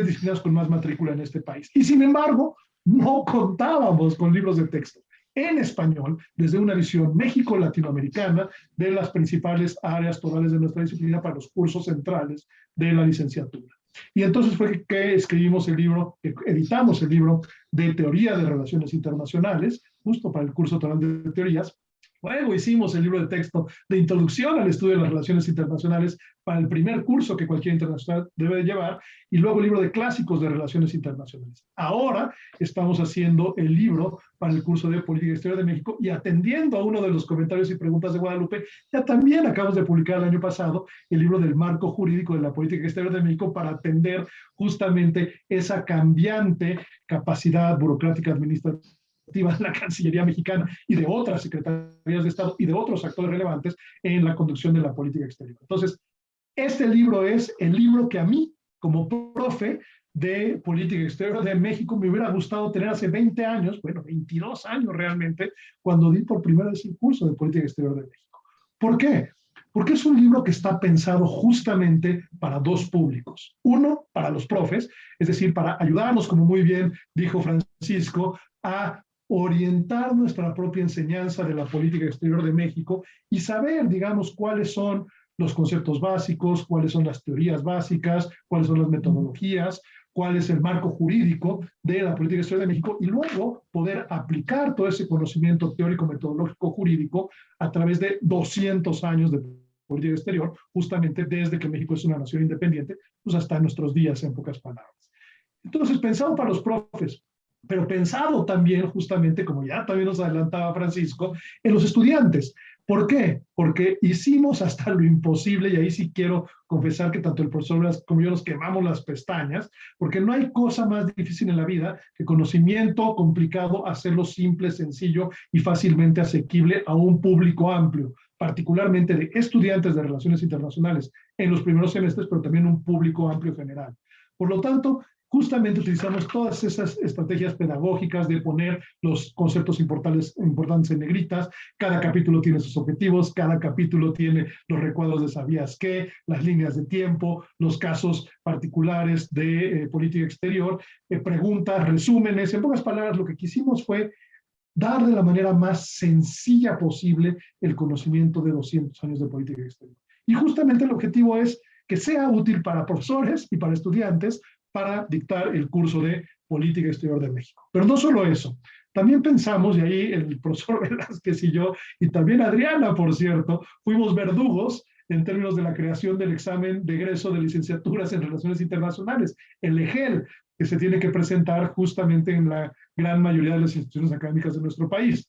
E: disciplinas con más matrícula en este país. Y sin embargo, no contábamos con libros de texto en español desde una visión México-latinoamericana de las principales áreas torales de nuestra disciplina para los cursos centrales de la licenciatura. Y entonces fue que escribimos el libro, que editamos el libro de Teoría de Relaciones Internacionales, justo para el curso total de teorías. Luego hicimos el libro de texto de Introducción al Estudio de las Relaciones Internacionales para el primer curso que cualquier internacional debe de llevar, y luego el libro de Clásicos de Relaciones Internacionales. Ahora estamos haciendo el libro para el curso de Política Exterior de México, y atendiendo a uno de los comentarios y preguntas de Guadalupe, ya también acabamos de publicar el año pasado el libro del marco jurídico de la política exterior de México para atender justamente esa cambiante capacidad burocrática administrativa de la Cancillería mexicana y de otras secretarías de Estado y de otros actores relevantes en la conducción de la política exterior. Entonces, este libro es el libro que a mí, como profe de política exterior de México, me hubiera gustado tener hace 20 años, bueno, 22 años realmente, cuando di por primera vez el curso de política exterior de México. ¿Por qué? Porque es un libro que está pensado justamente para dos públicos. Uno, para los profes, es decir, para ayudarnos, como muy bien dijo Francisco, a orientar nuestra propia enseñanza de la política exterior de México y saber, digamos, cuáles son los conceptos básicos, cuáles son las teorías básicas, cuáles son las metodologías, cuál es el marco jurídico de la política exterior de México y luego poder aplicar todo ese conocimiento teórico, metodológico, jurídico a través de 200 años de política exterior, justamente desde que México es una nación independiente, pues hasta nuestros días, en pocas palabras. Entonces, pensado para los profes, pero pensado también, justamente, como ya también nos adelantaba Francisco, en los estudiantes. ¿Por qué? Porque hicimos hasta lo imposible, y ahí sí quiero confesar que tanto el profesor Blas como yo nos quemamos las pestañas, porque no hay cosa más difícil en la vida que conocimiento complicado, hacerlo simple, sencillo y fácilmente asequible a un público amplio, particularmente de estudiantes de relaciones internacionales en los primeros semestres, pero también un público amplio general. Por lo tanto, justamente utilizamos todas esas estrategias pedagógicas de poner los conceptos importantes en negritas. Cada capítulo tiene sus objetivos, cada capítulo tiene los recuadros de sabías qué, las líneas de tiempo, los casos particulares de política exterior, preguntas, resúmenes. En pocas palabras, lo que quisimos fue dar de la manera más sencilla posible el conocimiento de 200 años de política exterior. Y justamente el objetivo es que sea útil para profesores y para estudiantes para dictar el curso de Política Exterior de México. Pero no solo eso, también pensamos, y ahí el profesor Velázquez y yo, y también Adriana, por cierto, fuimos verdugos en términos de la creación del examen de egreso de licenciaturas en Relaciones Internacionales, el EGEL, que se tiene que presentar justamente en la gran mayoría de las instituciones académicas de nuestro país.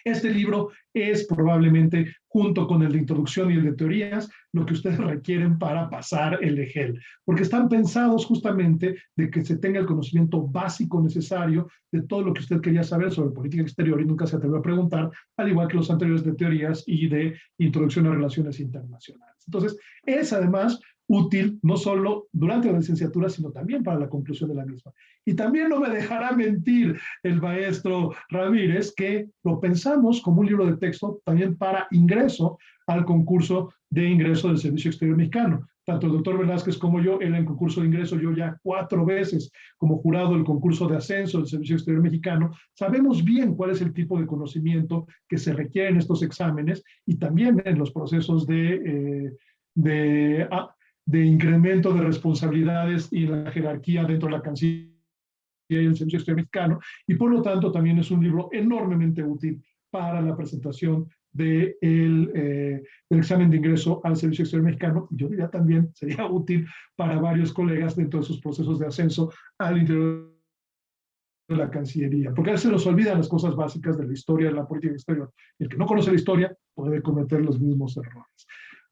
E: Este libro es probablemente, junto con el de introducción y el de teorías, lo que ustedes requieren para pasar el EGEL, porque están pensados justamente de que se tenga el conocimiento básico necesario de todo lo que usted quería saber sobre política exterior y nunca se atrevió a preguntar, al igual que los anteriores de teorías y de introducción a relaciones internacionales. Entonces, es además útil no solo durante la licenciatura, sino también para la conclusión de la misma. Y también no me dejará mentir el maestro Ramírez que lo pensamos como un libro de texto también para ingreso al concurso de ingreso del Servicio Exterior Mexicano. Tanto el doctor Velázquez como yo, él en concurso de ingreso, yo ya 4 veces como jurado del concurso de ascenso del Servicio Exterior Mexicano, sabemos bien cuál es el tipo de conocimiento que se requiere en estos exámenes y también en los procesos de incremento de responsabilidades y la jerarquía dentro de la Cancillería y el Servicio Exterior Mexicano, y por lo tanto también es un libro enormemente útil para la presentación del examen de ingreso al Servicio Exterior Mexicano, y yo diría también sería útil para varios colegas dentro de sus procesos de ascenso al interior de la Cancillería, porque a veces se nos olvidan las cosas básicas de la historia de la política exterior, y el que no conoce la historia puede cometer los mismos errores.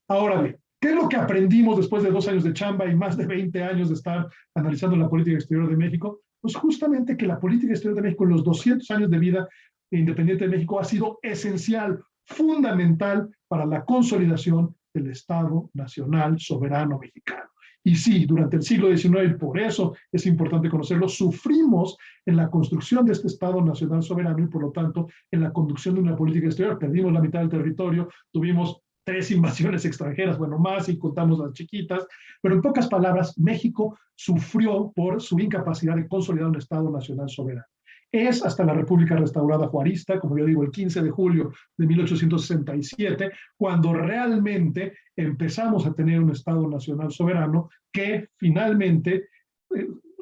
E: Ahora bien, ¿qué es lo que aprendimos después de 2 años de chamba y más de 20 años de estar analizando la política exterior de México? Pues justamente que la política exterior de México en los 200 años de vida independiente de México ha sido esencial, fundamental para la consolidación del Estado Nacional Soberano Mexicano. Y sí, durante el siglo XIX, y por eso es importante conocerlo, sufrimos en la construcción de este Estado Nacional Soberano y por lo tanto en la conducción de una política exterior. Perdimos la mitad del territorio, tuvimos 3 invasiones extranjeras, bueno, más si contamos las chiquitas, pero en pocas palabras, México sufrió por su incapacidad de consolidar un Estado Nacional Soberano. Es hasta la República Restaurada Juarista, como yo digo, el 15 de julio de 1867, cuando realmente empezamos a tener un Estado Nacional Soberano que finalmente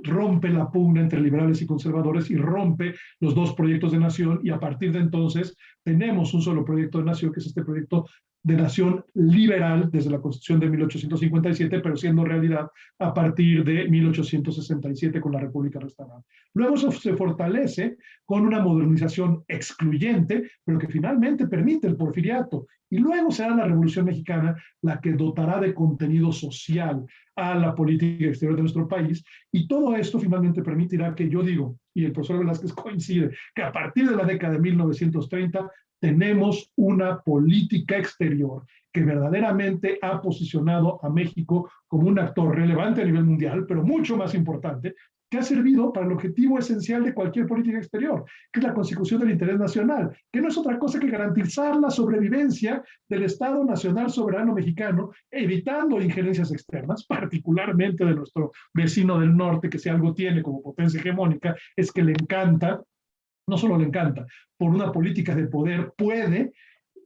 E: rompe la pugna entre liberales y conservadores y rompe los 2 proyectos de nación, y a partir de entonces tenemos un solo proyecto de nación, que es este proyecto de nación liberal desde la Constitución de 1857, pero siendo realidad a partir de 1867 con la República Restaurada. Luego se fortalece con una modernización excluyente, pero que finalmente permite el porfiriato. Y luego será la Revolución Mexicana la que dotará de contenido social a la política exterior de nuestro país. Y todo esto finalmente permitirá que yo digo, y el profesor Velázquez coincide, que a partir de la década de 1930 tenemos una política exterior que verdaderamente ha posicionado a México como un actor relevante a nivel mundial, pero mucho más importante, que ha servido para el objetivo esencial de cualquier política exterior, que es la consecución del interés nacional, que no es otra cosa que garantizar la sobrevivencia del Estado Nacional Soberano Mexicano, evitando injerencias externas, particularmente de nuestro vecino del norte, que si algo tiene como potencia hegemónica, es que le encanta, no solo le encanta, por una política de poder puede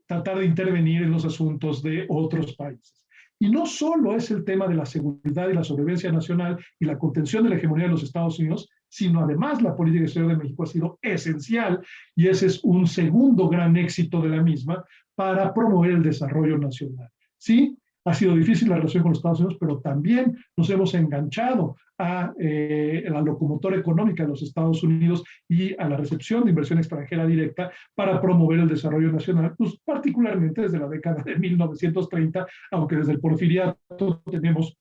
E: tratar de intervenir en los asuntos de otros países. Y no solo es el tema de la seguridad y la sobrevivencia nacional y la contención de la hegemonía de los Estados Unidos, sino además la política exterior de México ha sido esencial, y ese es un segundo gran éxito de la misma, para promover el desarrollo nacional. Sí, ha sido difícil la relación con los Estados Unidos, pero también nos hemos enganchado a la locomotora económica de los Estados Unidos y a la recepción de inversión extranjera directa para promover el desarrollo nacional, pues particularmente desde la década de 1930, aunque desde el porfiriato tenemos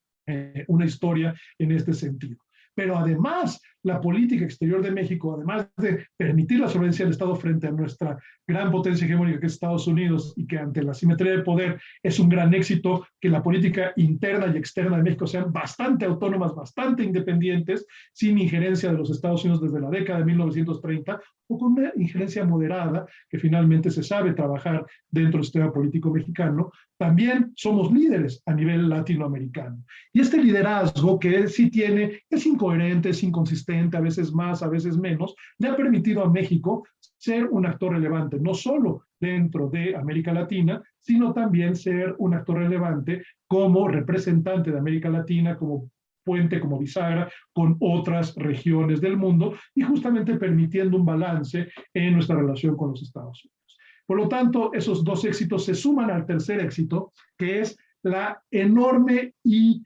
E: una historia en este sentido. Pero además, la política exterior de México, además de permitir la solvencia del Estado frente a nuestra gran potencia hegemónica que es Estados Unidos, y que ante la simetría de poder es un gran éxito que la política interna y externa de México sean bastante autónomas, bastante independientes, sin injerencia de los Estados Unidos desde la década de 1930, o con una injerencia moderada que finalmente se sabe trabajar dentro del sistema político mexicano. También somos líderes a nivel latinoamericano. Y este liderazgo, que sí tiene, es incoherente, es inconsistente, a veces más, a veces menos, le ha permitido a México ser un actor relevante, no solo dentro de América Latina, sino también ser un actor relevante como representante de América Latina, como puente, como bisagra con otras regiones del mundo, y justamente permitiendo un balance en nuestra relación con los Estados Unidos. Por lo tanto, esos dos éxitos se suman al tercer éxito, que es la enorme y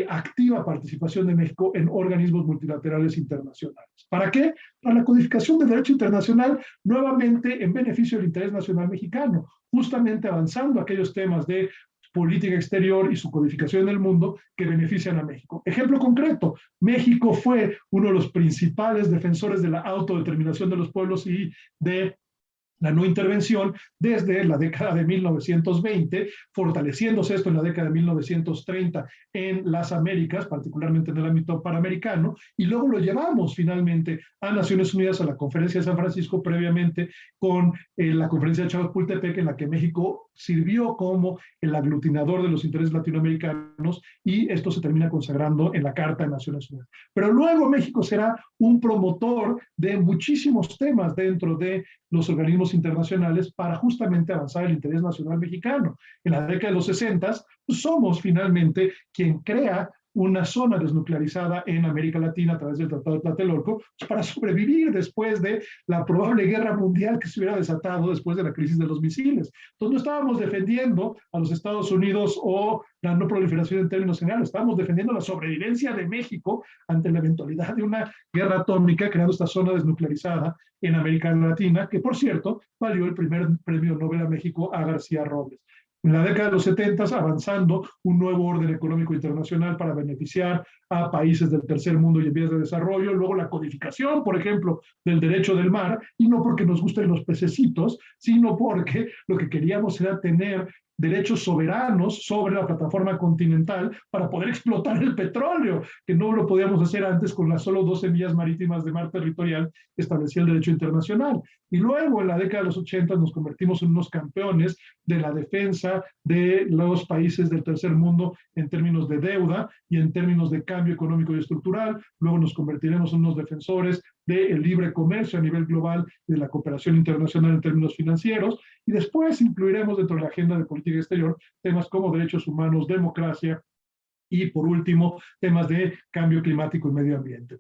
E: activa participación de México en organismos multilaterales internacionales. ¿Para qué? Para la codificación del derecho internacional, nuevamente en beneficio del interés nacional mexicano, justamente avanzando aquellos temas de política exterior y su codificación en el mundo que benefician a México. Ejemplo concreto, México fue uno de los principales defensores de la autodeterminación de los pueblos y de la no intervención desde la década de 1920, fortaleciéndose esto en la década de 1930 en las Américas, particularmente en el ámbito panamericano, y luego lo llevamos finalmente a Naciones Unidas, a la Conferencia de San Francisco, previamente con la Conferencia de Chapultepec, en la que México sirvió como el aglutinador de los intereses latinoamericanos, y esto se termina consagrando en la Carta de Naciones Unidas. Pero luego México será un promotor de muchísimos temas dentro de los organismos internacionales para justamente avanzar el interés nacional mexicano. En la década de los 60 pues somos finalmente quien crea una zona desnuclearizada en América Latina a través del Tratado de Tlatelolco, pues para sobrevivir después de la probable guerra mundial que se hubiera desatado después de la crisis de los misiles. Entonces no estábamos defendiendo a los Estados Unidos o la no proliferación en términos generales, estábamos defendiendo la sobrevivencia de México ante la eventualidad de una guerra atómica, creando esta zona desnuclearizada en América Latina, que por cierto valió el primer premio Nobel a México a García Robles. En la década de los 70, avanzando un nuevo orden económico internacional para beneficiar a países del tercer mundo y en vías de desarrollo, luego la codificación, por ejemplo, del derecho del mar, y no porque nos gusten los pececitos, sino porque lo que queríamos era tener derechos soberanos sobre la plataforma continental para poder explotar el petróleo, que no lo podíamos hacer antes con las solo 12 millas marítimas de mar territorial que establecía el derecho internacional. Y luego, en la década de los 80, nos convertimos en unos campeones de la defensa de los países del tercer mundo en términos de deuda y en términos de cambio económico y estructural. Luego nos convertiremos en unos defensores del libre comercio a nivel global y de la cooperación internacional en términos financieros. Y después incluiremos dentro de la agenda de política exterior temas como derechos humanos, democracia y, por último, temas de cambio climático y medio ambiente.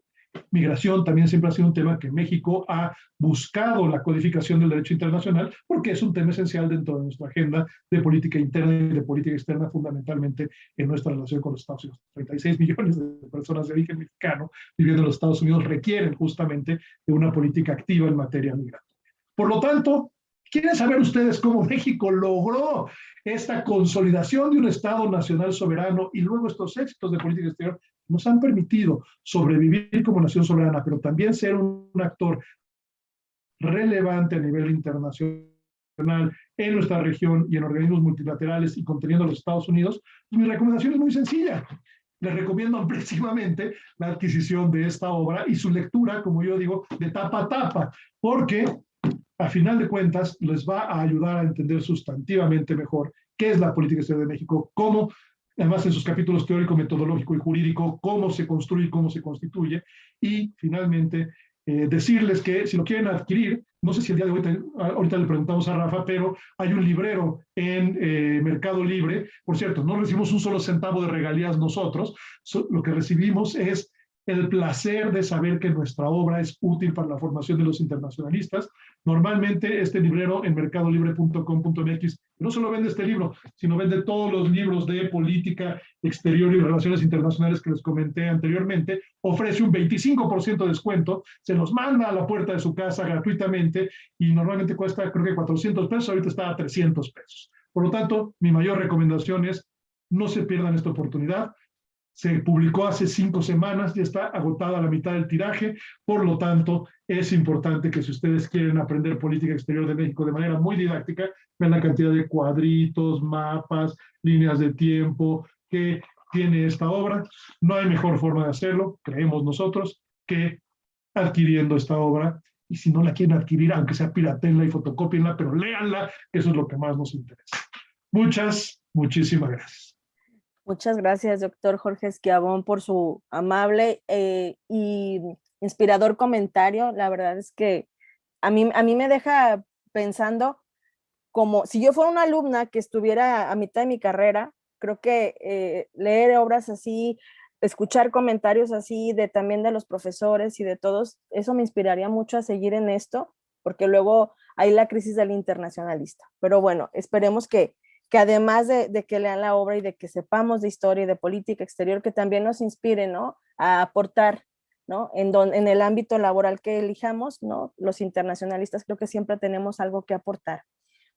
E: Migración también siempre ha sido un tema que México ha buscado la codificación del derecho internacional porque es un tema esencial dentro de nuestra agenda de política interna y de política externa, fundamentalmente en nuestra relación con los Estados Unidos. 36 millones de personas de origen mexicano viviendo en los Estados Unidos requieren justamente de una política activa en materia migratoria. Por lo tanto, ¿quieren saber ustedes cómo México logró esta consolidación de un Estado nacional soberano y luego estos éxitos de política exterior? Nos han permitido sobrevivir como nación soberana, pero también ser un actor relevante a nivel internacional en nuestra región y en organismos multilaterales y conteniendo a los Estados Unidos. Mi recomendación es muy sencilla. les recomiendo amplísimamente la adquisición de esta obra y su lectura, como yo digo, de tapa a tapa, porque a final de cuentas les va a ayudar a entender sustantivamente mejor qué es la política exterior de México, cómo, además en sus capítulos teórico, metodológico y jurídico, cómo se construye y cómo se constituye, y finalmente decirles que si lo quieren adquirir, no sé si el día de hoy, ahorita le preguntamos a Rafa, pero hay un librero en Mercado Libre. Por cierto, no recibimos un solo centavo de regalías nosotros, lo que recibimos es el placer de saber que nuestra obra es útil para la formación de los internacionalistas. Normalmente este librero en mercadolibre.com.mx no solo vende este libro, sino vende todos los libros de política exterior y relaciones internacionales que les comenté anteriormente. Ofrece un 25% de descuento, se los manda a la puerta de su casa gratuitamente y normalmente cuesta creo que 400 pesos, ahorita está a 300 pesos. Por lo tanto, mi mayor recomendación es no se pierdan esta oportunidad. Se publicó hace 5 semanas, ya está agotada la mitad del tiraje, por lo tanto, es importante que si ustedes quieren aprender política exterior de México de manera muy didáctica, vean la cantidad de cuadritos, mapas, líneas de tiempo que tiene esta obra. No hay mejor forma de hacerlo, creemos nosotros, que adquiriendo esta obra. Y si no la quieren adquirir, aunque sea piratenla y fotocópienla, pero léanla, que eso es lo que más nos interesa. Muchísimas gracias.
B: Muchas gracias, doctor Jorge Esquiavón, por su amable y inspirador comentario. La verdad es que a mí me deja pensando como si yo fuera una alumna que estuviera a mitad de mi carrera, creo que leer obras así, escuchar comentarios así también de los profesores y de todos, eso me inspiraría mucho a seguir en esto, porque luego hay la crisis del internacionalista. Pero bueno, esperemos que además de que lean la obra y de que sepamos de historia y de política exterior, que también nos inspire, ¿no?, a aportar, ¿no?, en el ámbito laboral que elijamos, ¿no? Los internacionalistas creo que siempre tenemos algo que aportar.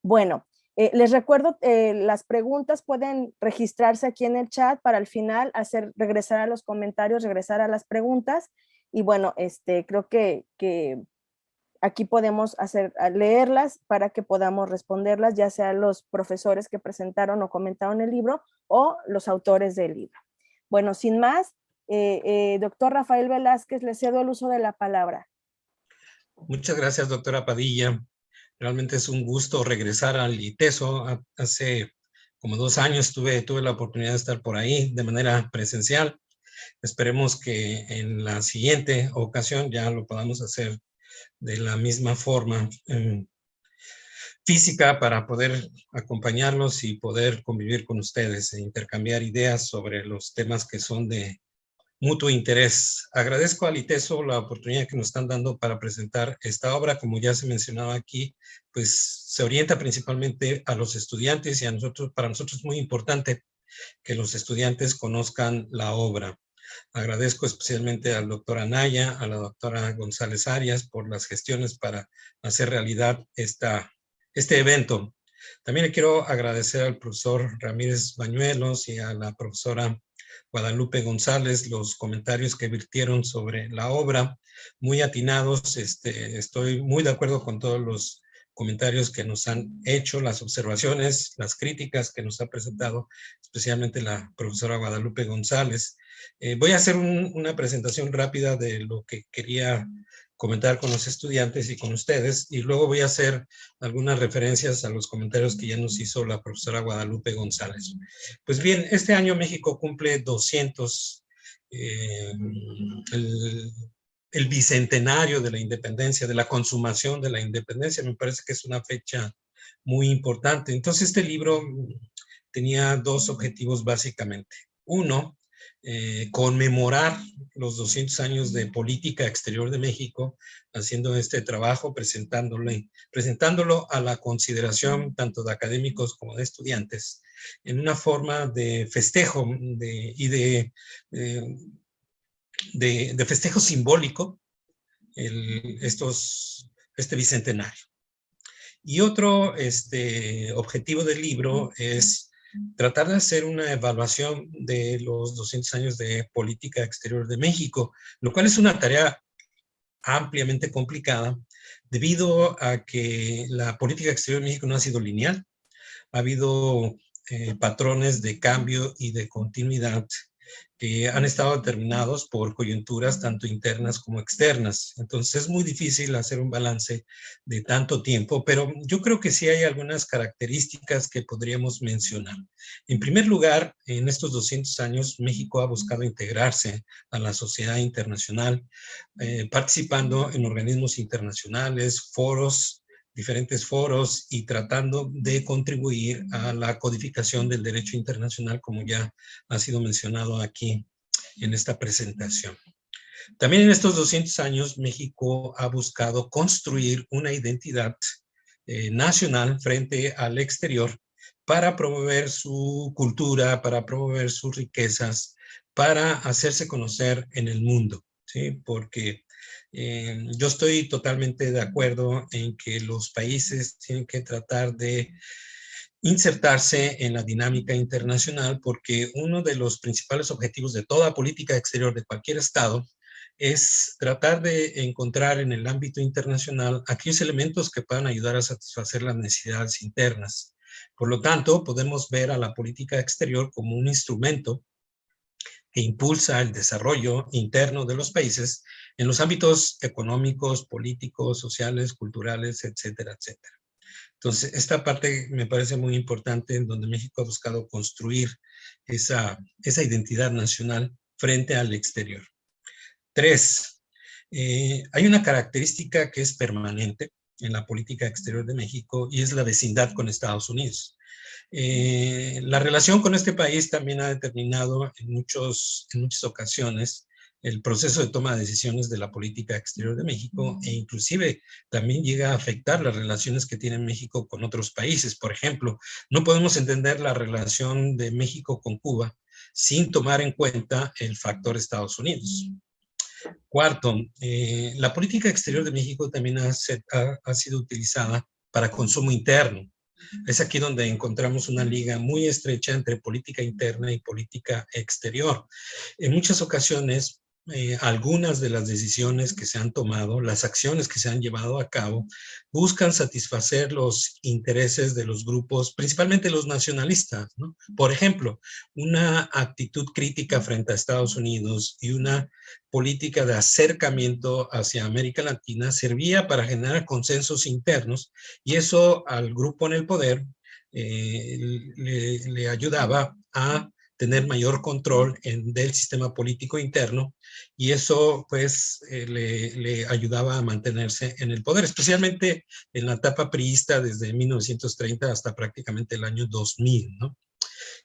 B: Bueno, les recuerdo, las preguntas pueden registrarse aquí en el chat para al final regresar a los comentarios, regresar a las preguntas, y bueno, creo que aquí podemos leerlas para que podamos responderlas, ya sea los profesores que presentaron o comentaron el libro o los autores del libro. Bueno, sin más, doctor Rafael Velázquez, le cedo el uso de la palabra.
F: Muchas gracias, doctora Padilla. Realmente es un gusto regresar al ITESO. Hace como 2 años tuve la oportunidad de estar por ahí de manera presencial. Esperemos que en la siguiente ocasión ya lo podamos hacer de la misma forma física para poder acompañarlos y poder convivir con ustedes e intercambiar ideas sobre los temas que son de mutuo interés. Agradezco al ITESO la oportunidad que nos están dando para presentar esta obra. Como ya se mencionaba aquí, pues se orienta principalmente a los estudiantes y a nosotros, para nosotros es muy importante que los estudiantes conozcan la obra. Agradezco especialmente al doctor Anaya, a la doctora González Arias por las gestiones para hacer realidad este evento. También le quiero agradecer al profesor Ramírez Bañuelos y a la profesora Guadalupe González los comentarios que virtieron sobre la obra, muy atinados. Estoy muy de acuerdo con todos los comentarios que nos han hecho, las observaciones, las críticas que nos ha presentado, especialmente la profesora Guadalupe González. Voy a hacer una presentación rápida de lo que quería comentar con los estudiantes y con ustedes, y luego voy a hacer algunas referencias a los comentarios que ya nos hizo la profesora Guadalupe González. Pues bien, este año México cumple 200, el bicentenario de la independencia, de la consumación de la independencia. Me parece que es una fecha muy importante. Entonces este libro tenía 2 objetivos básicamente. Uno, conmemorar los 200 años de política exterior de México, haciendo este trabajo, presentándolo a la consideración tanto de académicos como de estudiantes, en una forma de festejo y de festejo simbólico, este bicentenario. Y otro objetivo del libro es tratar de hacer una evaluación de los 200 años de política exterior de México, lo cual es una tarea ampliamente complicada debido a que la política exterior de México no ha sido lineal. Ha habido patrones de cambio y de continuidad que han estado determinados por coyunturas tanto internas como externas. Entonces es muy difícil hacer un balance de tanto tiempo, pero yo creo que sí hay algunas características que podríamos mencionar. En primer lugar, en estos 200 años, México ha buscado integrarse a la sociedad internacional, participando en organismos internacionales, diferentes foros y tratando de contribuir a la codificación del derecho internacional, como ya ha sido mencionado aquí en esta presentación. También en estos 200 años, México ha buscado construir una identidad nacional frente al exterior para promover su cultura, para promover sus riquezas, para hacerse conocer en el mundo, ¿sí? Porque yo estoy totalmente de acuerdo en que los países tienen que tratar de insertarse en la dinámica internacional, porque uno de los principales objetivos de toda política exterior de cualquier Estado es tratar de encontrar en el ámbito internacional aquellos elementos que puedan ayudar a satisfacer las necesidades internas. Por lo tanto, podemos ver a la política exterior como un instrumento que impulsa el desarrollo interno de los países en los ámbitos económicos, políticos, sociales, culturales, etcétera, etcétera. Entonces, esta parte me parece muy importante, en donde México ha buscado construir esa identidad nacional frente al exterior. 3, hay una característica que es permanente en la política exterior de México y es la vecindad con Estados Unidos. La relación con este país también ha determinado en muchas ocasiones el proceso de toma de decisiones de la política exterior de México e inclusive también llega a afectar las relaciones que tiene México con otros países. Por ejemplo, no podemos entender la relación de México con Cuba sin tomar en cuenta el factor Estados Unidos. 4, la política exterior de México también ha sido utilizada para consumo interno. Es aquí donde encontramos una liga muy estrecha entre política interna y política exterior. En muchas ocasiones, algunas de las decisiones que se han tomado, las acciones que se han llevado a cabo, buscan satisfacer los intereses de los grupos, principalmente los nacionalistas, ¿no? Por ejemplo, una actitud crítica frente a Estados Unidos y una política de acercamiento hacia América Latina servía para generar consensos internos y eso al grupo en el poder le ayudaba a tener mayor control del sistema político interno y eso pues le ayudaba a mantenerse en el poder, especialmente en la etapa priista desde 1930 hasta prácticamente el año 2000, ¿no?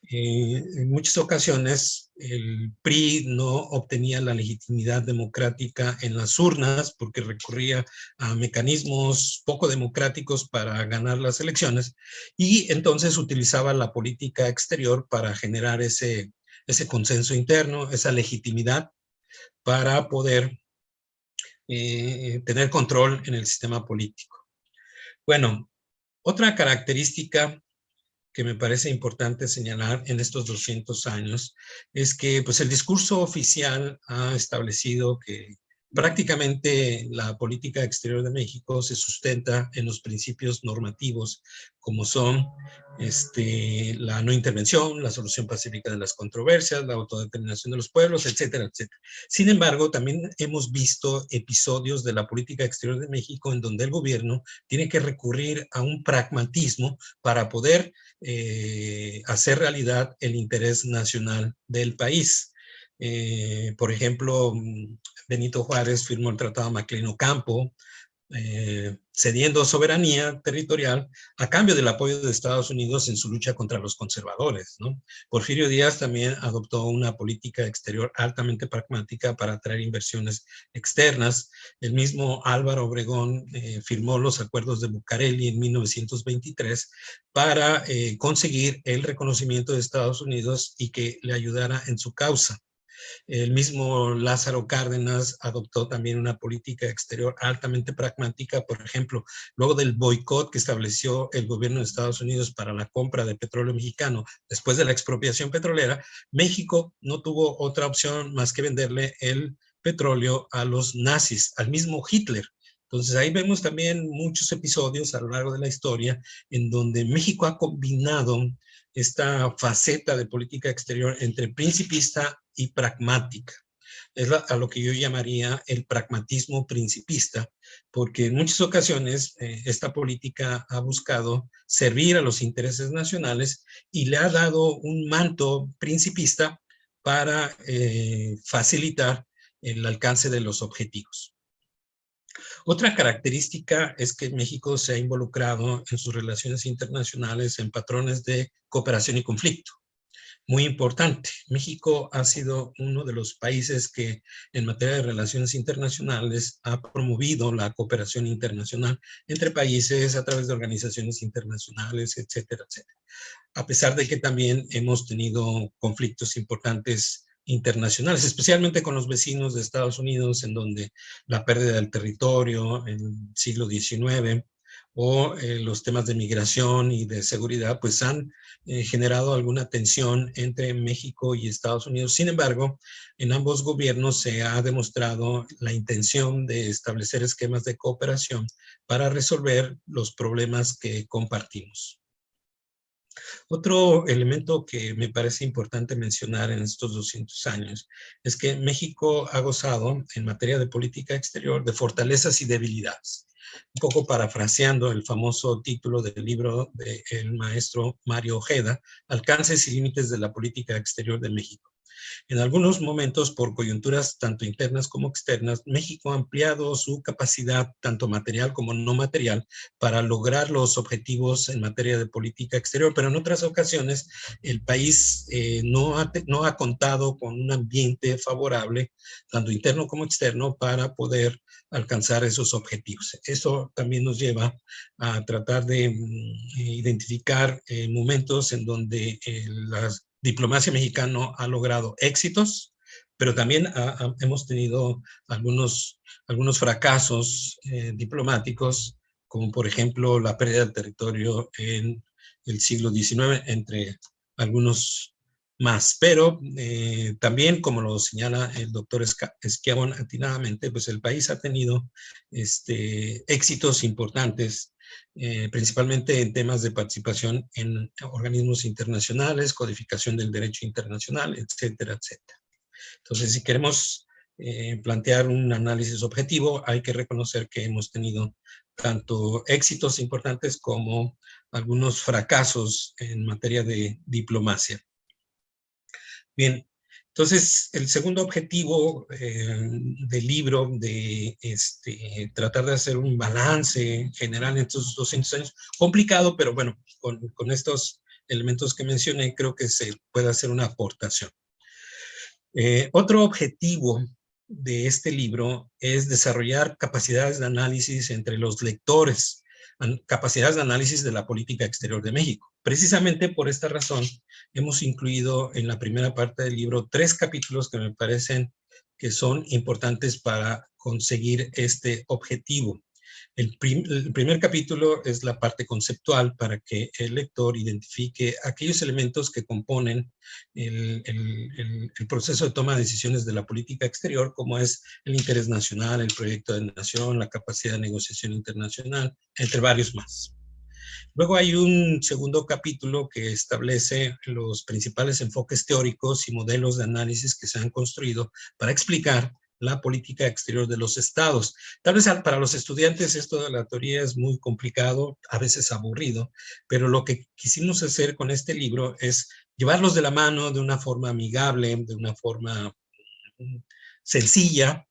F: En muchas ocasiones el PRI no obtenía la legitimidad democrática en las urnas porque recurría a mecanismos poco democráticos para ganar las elecciones y entonces utilizaba la política exterior para generar ese consenso interno, esa legitimidad para poder tener control en el sistema político. Bueno, otra característica que me parece importante señalar en estos 200 años es que pues, el discurso oficial ha establecido que prácticamente la política exterior de México se sustenta en los principios normativos como son la no intervención, la solución pacífica de las controversias, la autodeterminación de los pueblos, etcétera, etcétera. Sin embargo, también hemos visto episodios de la política exterior de México en donde el gobierno tiene que recurrir a un pragmatismo para poder hacer realidad el interés nacional del país. Por ejemplo, Benito Juárez firmó el Tratado Maclean-Ocampo, cediendo soberanía territorial a cambio del apoyo de Estados Unidos en su lucha contra los conservadores, ¿no? Porfirio Díaz también adoptó una política exterior altamente pragmática para atraer inversiones externas. El mismo Álvaro Obregón firmó los acuerdos de Bucareli en 1923 para conseguir el reconocimiento de Estados Unidos y que le ayudara en su causa. El mismo Lázaro Cárdenas adoptó también una política exterior altamente pragmática, por ejemplo, luego del boicot que estableció el gobierno de Estados Unidos para la compra de petróleo mexicano después de la expropiación petrolera, México no tuvo otra opción más que venderle el petróleo a los nazis, al mismo Hitler. Entonces ahí vemos también muchos episodios a lo largo de la historia en donde México ha combinado esta faceta de política exterior entre principista y pragmática. Es a lo que yo llamaría el pragmatismo principista, porque en muchas ocasiones esta política ha buscado servir a los intereses nacionales y le ha dado un manto principista para facilitar el alcance de los objetivos. Otra característica es que México se ha involucrado en sus relaciones internacionales en patrones de cooperación y conflicto. Muy importante. México ha sido uno de los países que en materia de relaciones internacionales ha promovido la cooperación internacional entre países a través de organizaciones internacionales, etcétera, etcétera. A pesar de que también hemos tenido conflictos importantes internacionales, especialmente con los vecinos de Estados Unidos, en donde la pérdida del territorio en el siglo XIX o los temas de migración y de seguridad, pues han generado alguna tensión entre México y Estados Unidos. Sin embargo, en ambos gobiernos se ha demostrado la intención de establecer esquemas de cooperación para resolver los problemas que compartimos. Otro elemento que me parece importante mencionar en estos 200 años es que México ha gozado en materia de política exterior de fortalezas y debilidades. Un poco parafraseando el famoso título del libro del maestro Mario Ojeda, Alcances y límites de la política exterior de México. En algunos momentos, por coyunturas tanto internas como externas, México ha ampliado su capacidad, tanto material como no material, para lograr los objetivos en materia de política exterior, pero en otras ocasiones el país no ha contado con un ambiente favorable, tanto interno como externo, para poder alcanzar esos objetivos. Eso también nos lleva a tratar de identificar momentos en donde la diplomacia mexicana ha logrado éxitos, pero también hemos tenido algunos fracasos diplomáticos, como por ejemplo la pérdida del territorio en el siglo XIX, entre algunos más. Pero también, como lo señala el doctor Schiavon atinadamente, pues el país ha tenido éxitos importantes, principalmente en temas de participación en organismos internacionales, codificación del derecho internacional, etcétera, etcétera. Entonces, si queremos plantear un análisis objetivo, hay que reconocer que hemos tenido tanto éxitos importantes como algunos fracasos en materia de diplomacia. Bien, entonces el segundo objetivo del libro, de tratar de hacer un balance general en estos 200 años, complicado, pero bueno, con estos elementos que mencioné, creo que se puede hacer una aportación. Otro objetivo de este libro es desarrollar capacidades de análisis entre los lectores, capacidades de análisis de la política exterior de México. Precisamente por esta razón hemos incluido en la primera parte del libro 3 capítulos que me parecen que son importantes para conseguir este objetivo. El primer capítulo es la parte conceptual, para que el lector identifique aquellos elementos que componen el proceso de toma de decisiones de la política exterior, como es el interés nacional, el proyecto de nación, la capacidad de negociación internacional, entre varios más. Luego hay un segundo capítulo que establece los principales enfoques teóricos y modelos de análisis que se han construido para explicar la política exterior de los estados. Tal vez para los estudiantes esto de la teoría es muy complicado, a veces aburrido, pero lo que quisimos hacer con este libro es llevarlos de la mano de una forma amigable, de una forma sencilla,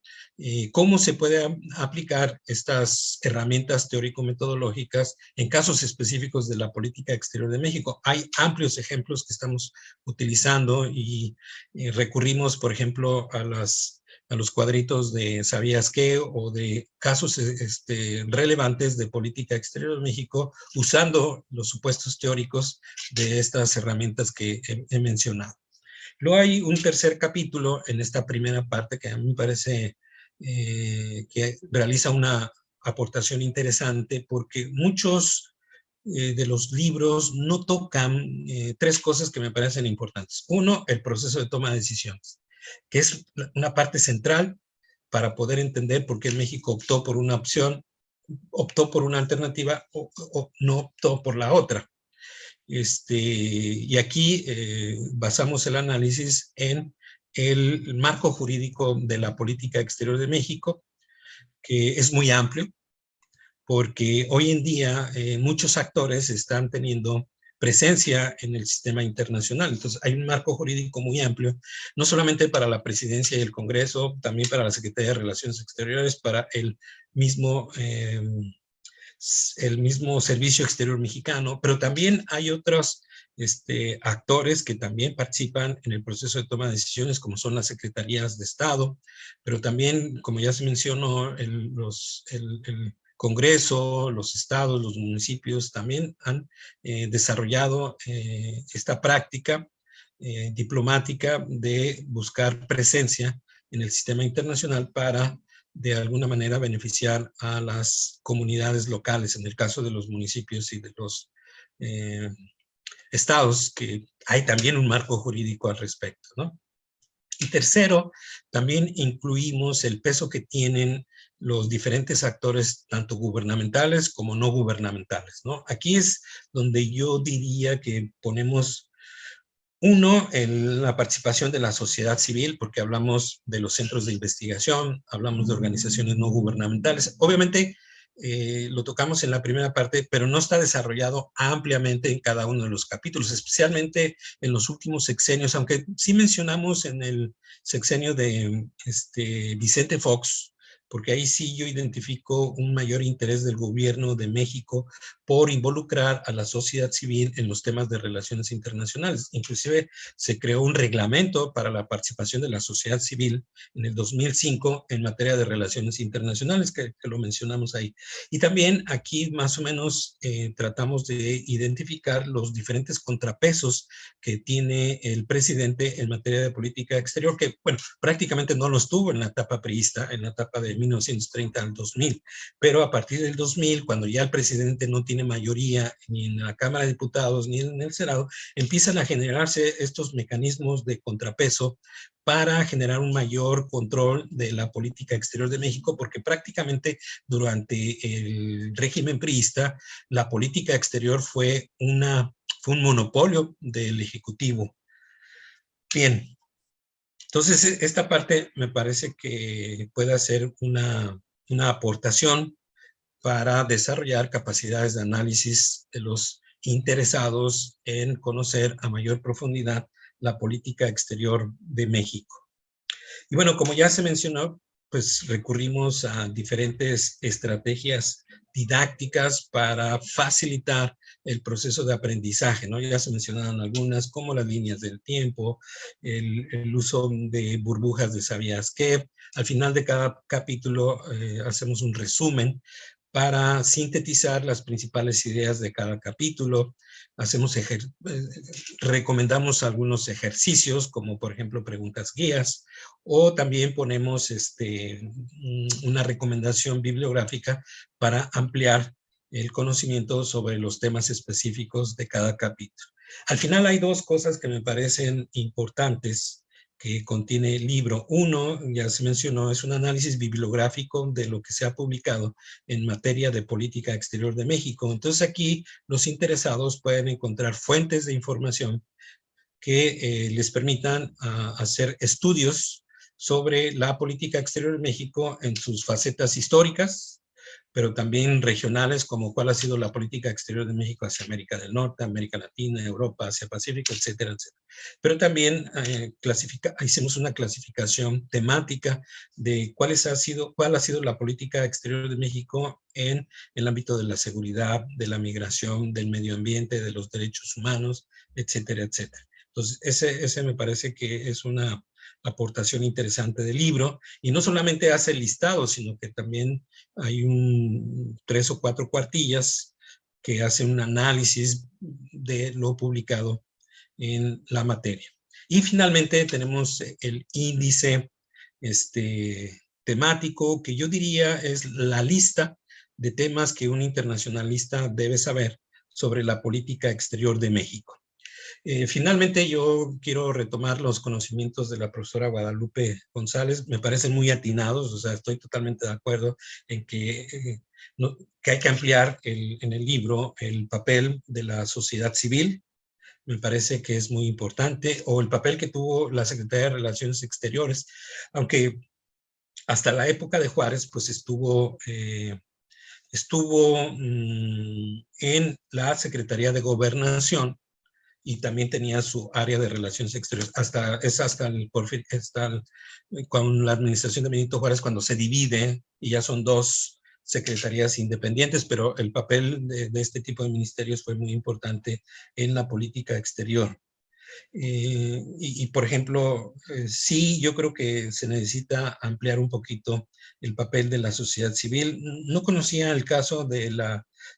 F: cómo se puede aplicar estas herramientas teórico-metodológicas en casos específicos de la política exterior de México. Hay amplios ejemplos que estamos utilizando y recurrimos, por ejemplo, a los cuadritos de ¿sabías qué? O de casos relevantes de política exterior de México, usando los supuestos teóricos de estas herramientas que he mencionado. Luego hay un tercer capítulo en esta primera parte que a mí me parece que realiza una aportación interesante, porque muchos de los libros no tocan 3 cosas que me parecen importantes. Uno, el proceso de toma de decisiones, que es una parte central para poder entender por qué México optó por una opción, optó por una alternativa o no optó por la otra. Y aquí basamos el análisis en el marco jurídico de la política exterior de México, que es muy amplio, porque hoy en día muchos actores están teniendo presencia en el sistema internacional. Entonces hay un marco jurídico muy amplio, no solamente para la presidencia y el Congreso, también para la Secretaría de Relaciones Exteriores, para el mismo Servicio Exterior Mexicano, pero también hay otros actores que también participan en el proceso de toma de decisiones, como son las secretarías de Estado, pero también, como ya se mencionó, el Congreso, los estados, los municipios también han desarrollado esta práctica diplomática de buscar presencia en el sistema internacional para de alguna manera beneficiar a las comunidades locales, en el caso de los municipios y de los estados, que hay también un marco jurídico al respecto, ¿no? Y tercero, también incluimos el peso que tienen los diferentes actores, tanto gubernamentales como no gubernamentales, ¿no? Aquí es donde yo diría que ponemos uno, en la participación de la sociedad civil, porque hablamos de los centros de investigación, hablamos de organizaciones no gubernamentales. Obviamente, lo tocamos en la primera parte, pero no está desarrollado ampliamente en cada uno de los capítulos, especialmente en los últimos sexenios, aunque sí mencionamos en el sexenio de Vicente Fox, porque ahí sí yo identifico un mayor interés del gobierno de México por involucrar a la sociedad civil en los temas de relaciones internacionales. Inclusive se creó un reglamento para la participación de la sociedad civil en el 2005 en materia de relaciones internacionales, que lo mencionamos ahí. Y también aquí más o menos tratamos de identificar los diferentes contrapesos que tiene el presidente en materia de política exterior, que, bueno, prácticamente no los tuvo en la etapa priista, en la etapa de 1930 al 2000, pero a partir del 2000, cuando ya el presidente no tiene mayoría ni en la Cámara de Diputados ni en el Senado, empiezan a generarse estos mecanismos de contrapeso para generar un mayor control de la política exterior de México, porque prácticamente durante el régimen priista, la política exterior fue un monopolio del Ejecutivo. Bien. Entonces, esta parte me parece que puede ser una aportación para desarrollar capacidades de análisis de los interesados en conocer a mayor profundidad la política exterior de México. Y bueno, como ya se mencionó, pues recurrimos a diferentes estrategias didácticas para facilitar el proceso de aprendizaje, ¿no? Ya se mencionaron algunas, como las líneas del tiempo, el uso de burbujas de ¿sabías qué? Al final de cada capítulo hacemos un resumen para sintetizar las principales ideas de cada capítulo. Recomendamos algunos ejercicios, como por ejemplo preguntas guías, o también ponemos una recomendación bibliográfica para ampliar el conocimiento sobre los temas específicos de cada capítulo. Al final hay dos cosas que me parecen importantes que contiene el libro. Uno, ya se mencionó, es un análisis bibliográfico de lo que se ha publicado en materia de política exterior de México. Entonces aquí los interesados pueden encontrar fuentes de información que les permitan hacer estudios sobre la política exterior de México en sus facetas históricas, pero también regionales, como cuál ha sido la política exterior de México hacia América del Norte, América Latina, Europa, Asia Pacífico, etcétera, etcétera. Pero también hicimos una clasificación temática de cuál ha sido la política exterior de México en el ámbito de la seguridad, de la migración, del medio ambiente, de los derechos humanos, etcétera, etcétera. Entonces, ese me parece que es una aportación interesante del libro, y no solamente hace el listado, sino que también hay 3 o 4 cuartillas que hacen un análisis de lo publicado en la materia. Y finalmente tenemos el índice temático, que yo diría es la lista de temas que un internacionalista debe saber sobre la política exterior de México. Finalmente, yo quiero retomar los conocimientos de la profesora Guadalupe González. Me parecen muy atinados, o sea, estoy totalmente de acuerdo en que hay que ampliar en el libro el papel de la sociedad civil, me parece que es muy importante, o el papel que tuvo la Secretaría de Relaciones Exteriores, aunque hasta la época de Juárez, pues estuvo en la Secretaría de Gobernación y también tenía su área de Relaciones Exteriores. Con la administración de Benito Juárez, cuando se divide y ya son dos secretarías independientes, pero el papel de este tipo de ministerios fue muy importante en la política exterior. Por ejemplo, sí, yo creo que se necesita ampliar un poquito el papel de la sociedad civil. No conocía el caso que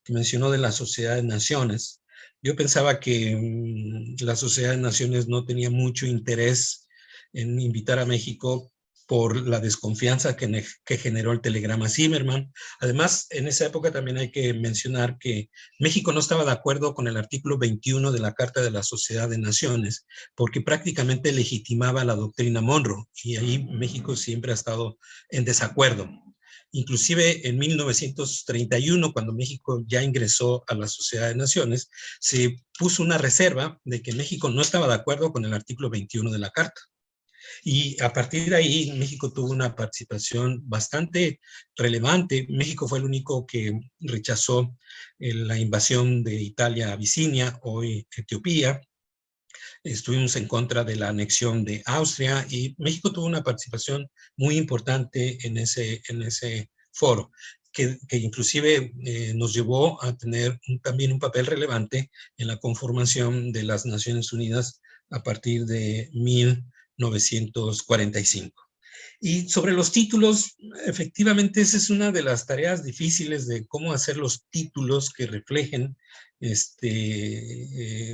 F: mencionó de la Sociedad de Naciones. Yo pensaba que la Sociedad de Naciones no tenía mucho interés en invitar a México por la desconfianza que generó el telegrama Zimmerman. Además, en esa época también hay que mencionar que México no estaba de acuerdo con el artículo 21 de la Carta de la Sociedad de Naciones, porque prácticamente legitimaba la doctrina Monroe, y ahí México siempre ha estado en desacuerdo. Inclusive en 1931, cuando México ya ingresó a la Sociedad de Naciones, se puso una reserva de que México no estaba de acuerdo con el artículo 21 de la Carta. Y a partir de ahí, México tuvo una participación bastante relevante. México fue el único que rechazó la invasión de Italia a Abisinia, hoy Etiopía. Estuvimos en contra de la anexión de Austria y México tuvo una participación muy importante en ese foro, que inclusive nos llevó a tener también un papel relevante en la conformación de las Naciones Unidas a partir de 1945. Y sobre los títulos, efectivamente, esa es una de las tareas difíciles de cómo hacer los títulos que reflejen,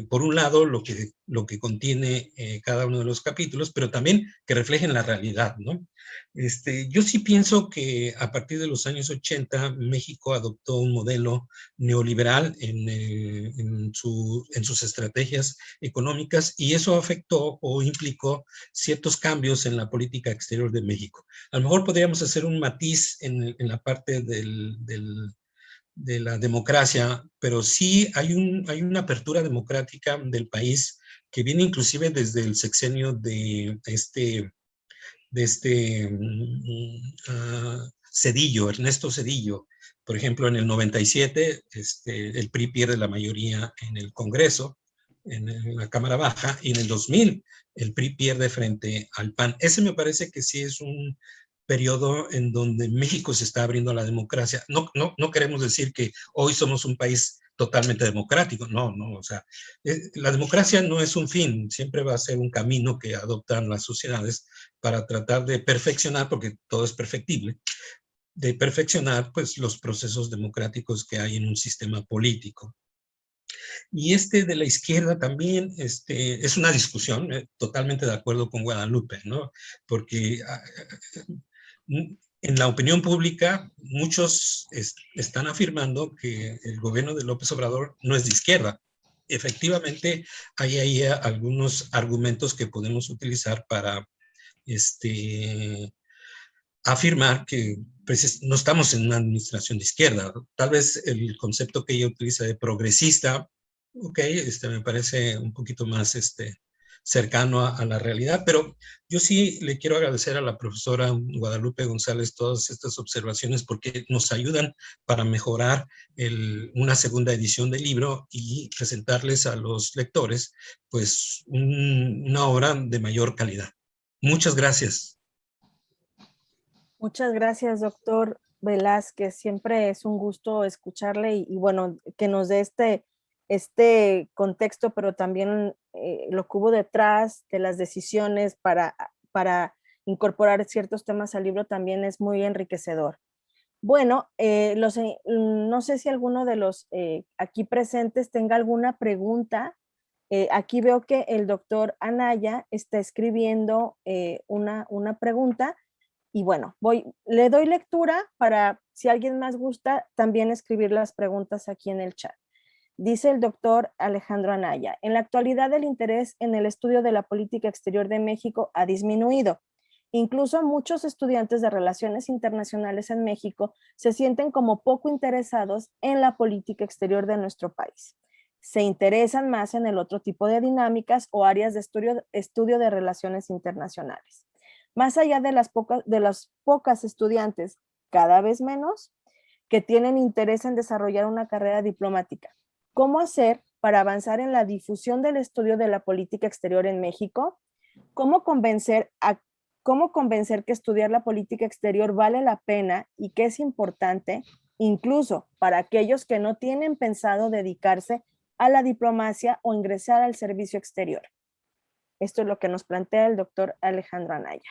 F: por un lado, lo que contiene cada uno de los capítulos, pero también que reflejen la realidad, ¿no? Yo sí pienso que a partir de los años 80, México adoptó un modelo neoliberal en sus estrategias económicas, y eso afectó o implicó ciertos cambios en la política exterior de México. A lo mejor podríamos hacer un matiz en la parte de la democracia, pero sí hay una apertura democrática del país que viene inclusive desde el sexenio de Zedillo, Ernesto Zedillo. Por ejemplo, en el 97, el PRI pierde la mayoría en el Congreso, en la Cámara Baja, y en el 2000 el PRI pierde frente al PAN. Ese me parece que sí es un periodo en donde México se está abriendo a la democracia. No queremos decir que hoy somos un país totalmente democrático, no, o sea, la democracia no es un fin, siempre va a ser un camino que adoptan las sociedades para tratar de perfeccionar, porque todo es perfectible, de perfeccionar pues los procesos democráticos que hay en un sistema político. Y de la izquierda también es una discusión, totalmente de acuerdo con Guadalupe, ¿no? Porque en la opinión pública muchos están afirmando que el gobierno de López Obrador no es de izquierda. Efectivamente, hay ahí algunos argumentos que podemos utilizar para afirmar que pues, no estamos en una administración de izquierda. Tal vez el concepto que ella utiliza de progresista, ok, me parece un poquito más cercano a la realidad, pero yo sí le quiero agradecer a la profesora Guadalupe González todas estas observaciones, porque nos ayudan para mejorar una segunda edición del libro y presentarles a los lectores pues una obra de mayor calidad. Muchas gracias.
B: Muchas gracias, doctor Velázquez. Siempre es un gusto escucharle y bueno, que nos dé este contexto, pero también lo que hubo detrás de las decisiones para incorporar ciertos temas al libro también es muy enriquecedor. Bueno, no sé si alguno de los aquí presentes tenga alguna pregunta. Aquí veo que el doctor Anaya está escribiendo una pregunta. Y bueno, le doy lectura para, si alguien más gusta, también escribir las preguntas aquí en el chat. Dice el doctor Alejandro Anaya, en la actualidad el interés en el estudio de la política exterior de México ha disminuido. Incluso muchos estudiantes de relaciones internacionales en México se sienten como poco interesados en la política exterior de nuestro país. se interesan más en el otro tipo de dinámicas o áreas de estudio de relaciones internacionales. Más allá de las pocas estudiantes, cada vez menos, que tienen interés en desarrollar una carrera diplomática. ¿Cómo hacer para avanzar en la difusión del estudio de la política exterior en México? ¿Cómo convencer que estudiar la política exterior vale la pena y que es importante, incluso para aquellos que no tienen pensado dedicarse a la diplomacia o ingresar al servicio exterior? Esto es lo que nos plantea el doctor Alejandro Anaya.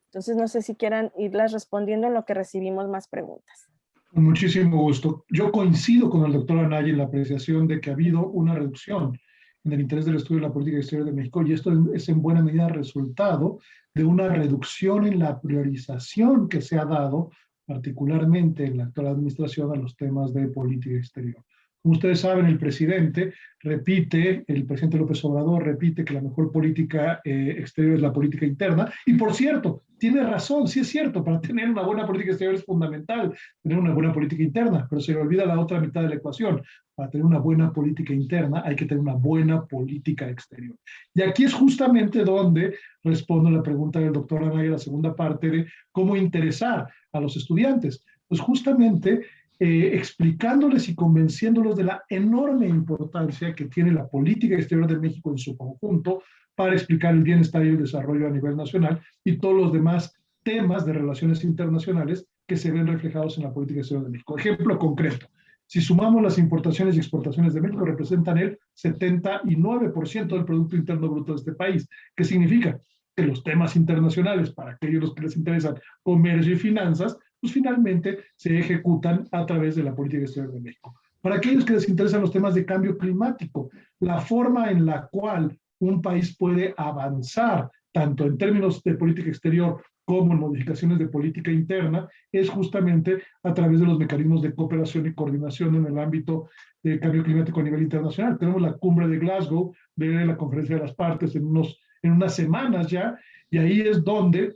B: Entonces, no sé si quieran irlas respondiendo en lo que recibimos más preguntas.
E: Con muchísimo gusto. Yo coincido con el doctor Anaya en la apreciación de que ha habido una reducción en el interés del estudio de la política exterior de México, y esto es en buena medida resultado de una reducción en la priorización que se ha dado, particularmente en la actual administración, a los temas de política exterior. Como ustedes saben, el presidente López Obrador repite que la mejor política exterior es la política interna, y por cierto, tiene razón, sí es cierto, para tener una buena política exterior es fundamental tener una buena política interna, pero se le olvida la otra mitad de la ecuación. Para tener una buena política interna hay que tener una buena política exterior. Y aquí es justamente donde respondo a la pregunta del doctor Anaya, la segunda parte de cómo interesar a los estudiantes. Pues justamente explicándoles y convenciéndolos de la enorme importancia que tiene la política exterior de México en su conjunto para explicar el bienestar y el desarrollo a nivel nacional y todos los demás temas de relaciones internacionales que se ven reflejados en la política exterior de México. Ejemplo concreto: si sumamos las importaciones y exportaciones de México, representan el 79% del Producto Interno Bruto de este país. ¿Qué significa? Que los temas internacionales, para aquellos que les interesan comercio y finanzas, pues finalmente se ejecutan a través de la política exterior de México. Para aquellos que les interesan los temas de cambio climático, la forma en la cual un país puede avanzar, tanto en términos de política exterior como en modificaciones de política interna, es justamente a través de los mecanismos de cooperación y coordinación en el ámbito de cambio climático a nivel internacional. Tenemos la cumbre de Glasgow, de la Conferencia de las Partes, en unas semanas ya, y ahí es donde,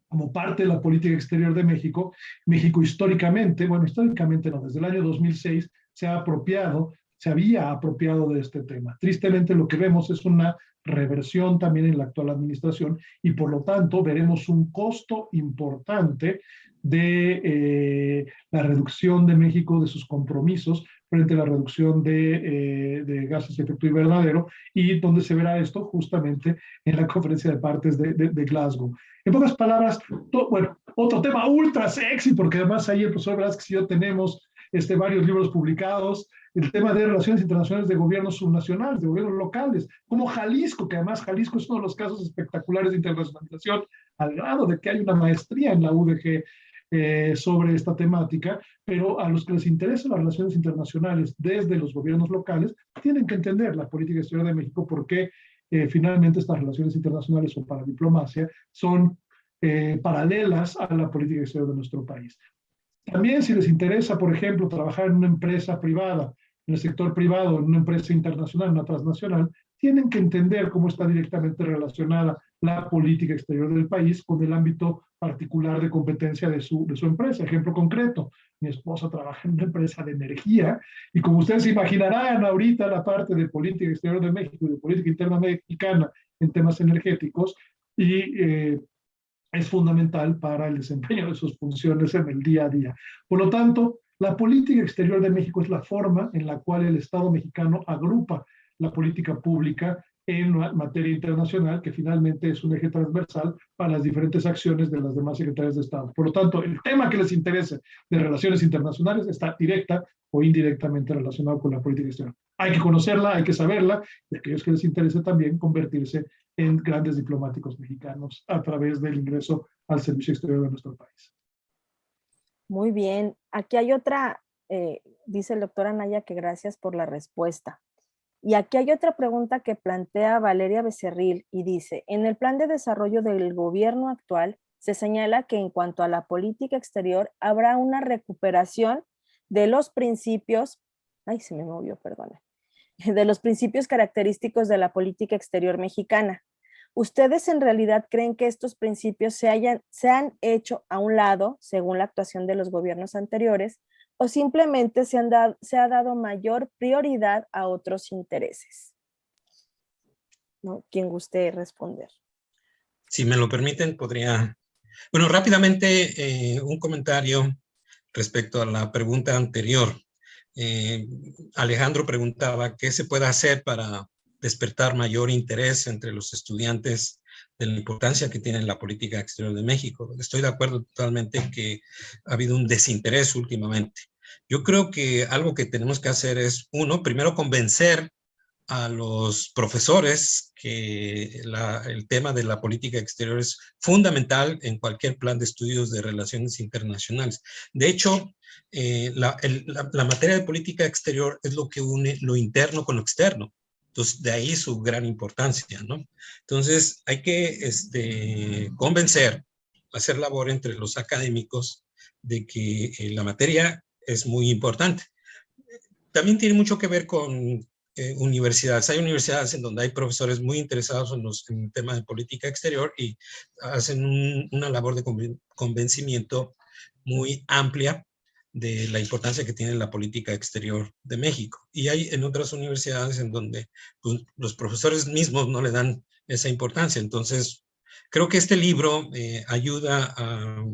E: como parte de la política exterior de México, México históricamente no, desde el año 2006 se había apropiado de este tema. Tristemente lo que vemos es una reversión también en la actual administración, y por lo tanto veremos un costo importante de la reducción de México de sus compromisos frente a la reducción de gases de efecto invernadero, y donde se verá esto justamente en la Conferencia de Partes de Glasgow. En pocas palabras, otro tema ultra sexy, porque además ahí el profesor Velázquez y yo tenemos varios libros publicados, el tema de relaciones internacionales de gobiernos subnacionales, de gobiernos locales, como Jalisco, que además Jalisco es uno de los casos espectaculares de internacionalización, al grado de que hay una maestría en la UDG sobre esta temática, pero a los que les interesan las relaciones internacionales desde los gobiernos locales, tienen que entender la política exterior de México, porque finalmente estas relaciones internacionales o para diplomacia son paralelas a la política exterior de nuestro país. También, si les interesa, por ejemplo, trabajar en una empresa privada, en el sector privado, en una empresa internacional, una transnacional, tienen que entender cómo está directamente relacionada la política exterior del país con el ámbito particular de competencia de su empresa. Ejemplo concreto: mi esposa trabaja en una empresa de energía, y como ustedes se imaginarán, ahorita la parte de política exterior de México y de política interna mexicana en temas energéticos, y es fundamental para el desempeño de sus funciones en el día a día. Por lo tanto, la política exterior de México es la forma en la cual el Estado mexicano agrupa la política pública en materia internacional, que finalmente es un eje transversal para las diferentes acciones de las demás secretarías de Estado. Por lo tanto, el tema que les interese de relaciones internacionales está directa o indirectamente relacionado con la política exterior. Hay que conocerla, hay que saberla, y a aquellos que les interese también convertirse en grandes diplomáticos mexicanos a través del ingreso al servicio exterior de nuestro país.
B: Muy bien. Aquí hay otra, dice el doctor Anaya que gracias por la respuesta. Y aquí hay otra pregunta que plantea Valeria Becerril y dice: en el plan de desarrollo del gobierno actual se señala que en cuanto a la política exterior habrá una recuperación de los principios, de los principios característicos de la política exterior mexicana. ¿Ustedes en realidad creen que estos principios se han hecho a un lado según la actuación de los gobiernos anteriores o simplemente se ha dado mayor prioridad a otros intereses? ¿No? Quien guste responder.
F: Si me lo permiten, podría... Bueno, rápidamente un comentario respecto a la pregunta anterior. Alejandro preguntaba qué se puede hacer para despertar mayor interés entre los estudiantes de la importancia que tiene la política exterior de México. Estoy de acuerdo totalmente que ha habido un desinterés últimamente. Yo creo que algo que tenemos que hacer es, uno, primero convencer a los profesores que el tema de la política exterior es fundamental en cualquier plan de estudios de relaciones internacionales. De hecho, la materia de política exterior es lo que une lo interno con lo externo. Entonces, de ahí su gran importancia, ¿no? Entonces, hay que convencer, hacer labor entre los académicos de que la materia es muy importante. También tiene mucho que ver con universidades. Hay universidades en donde hay profesores muy interesados en el tema de política exterior y hacen una labor de convencimiento muy amplia de la importancia que tiene la política exterior de México. Y hay en otras universidades en donde pues, los profesores mismos no le dan esa importancia. Entonces, creo que este libro ayuda a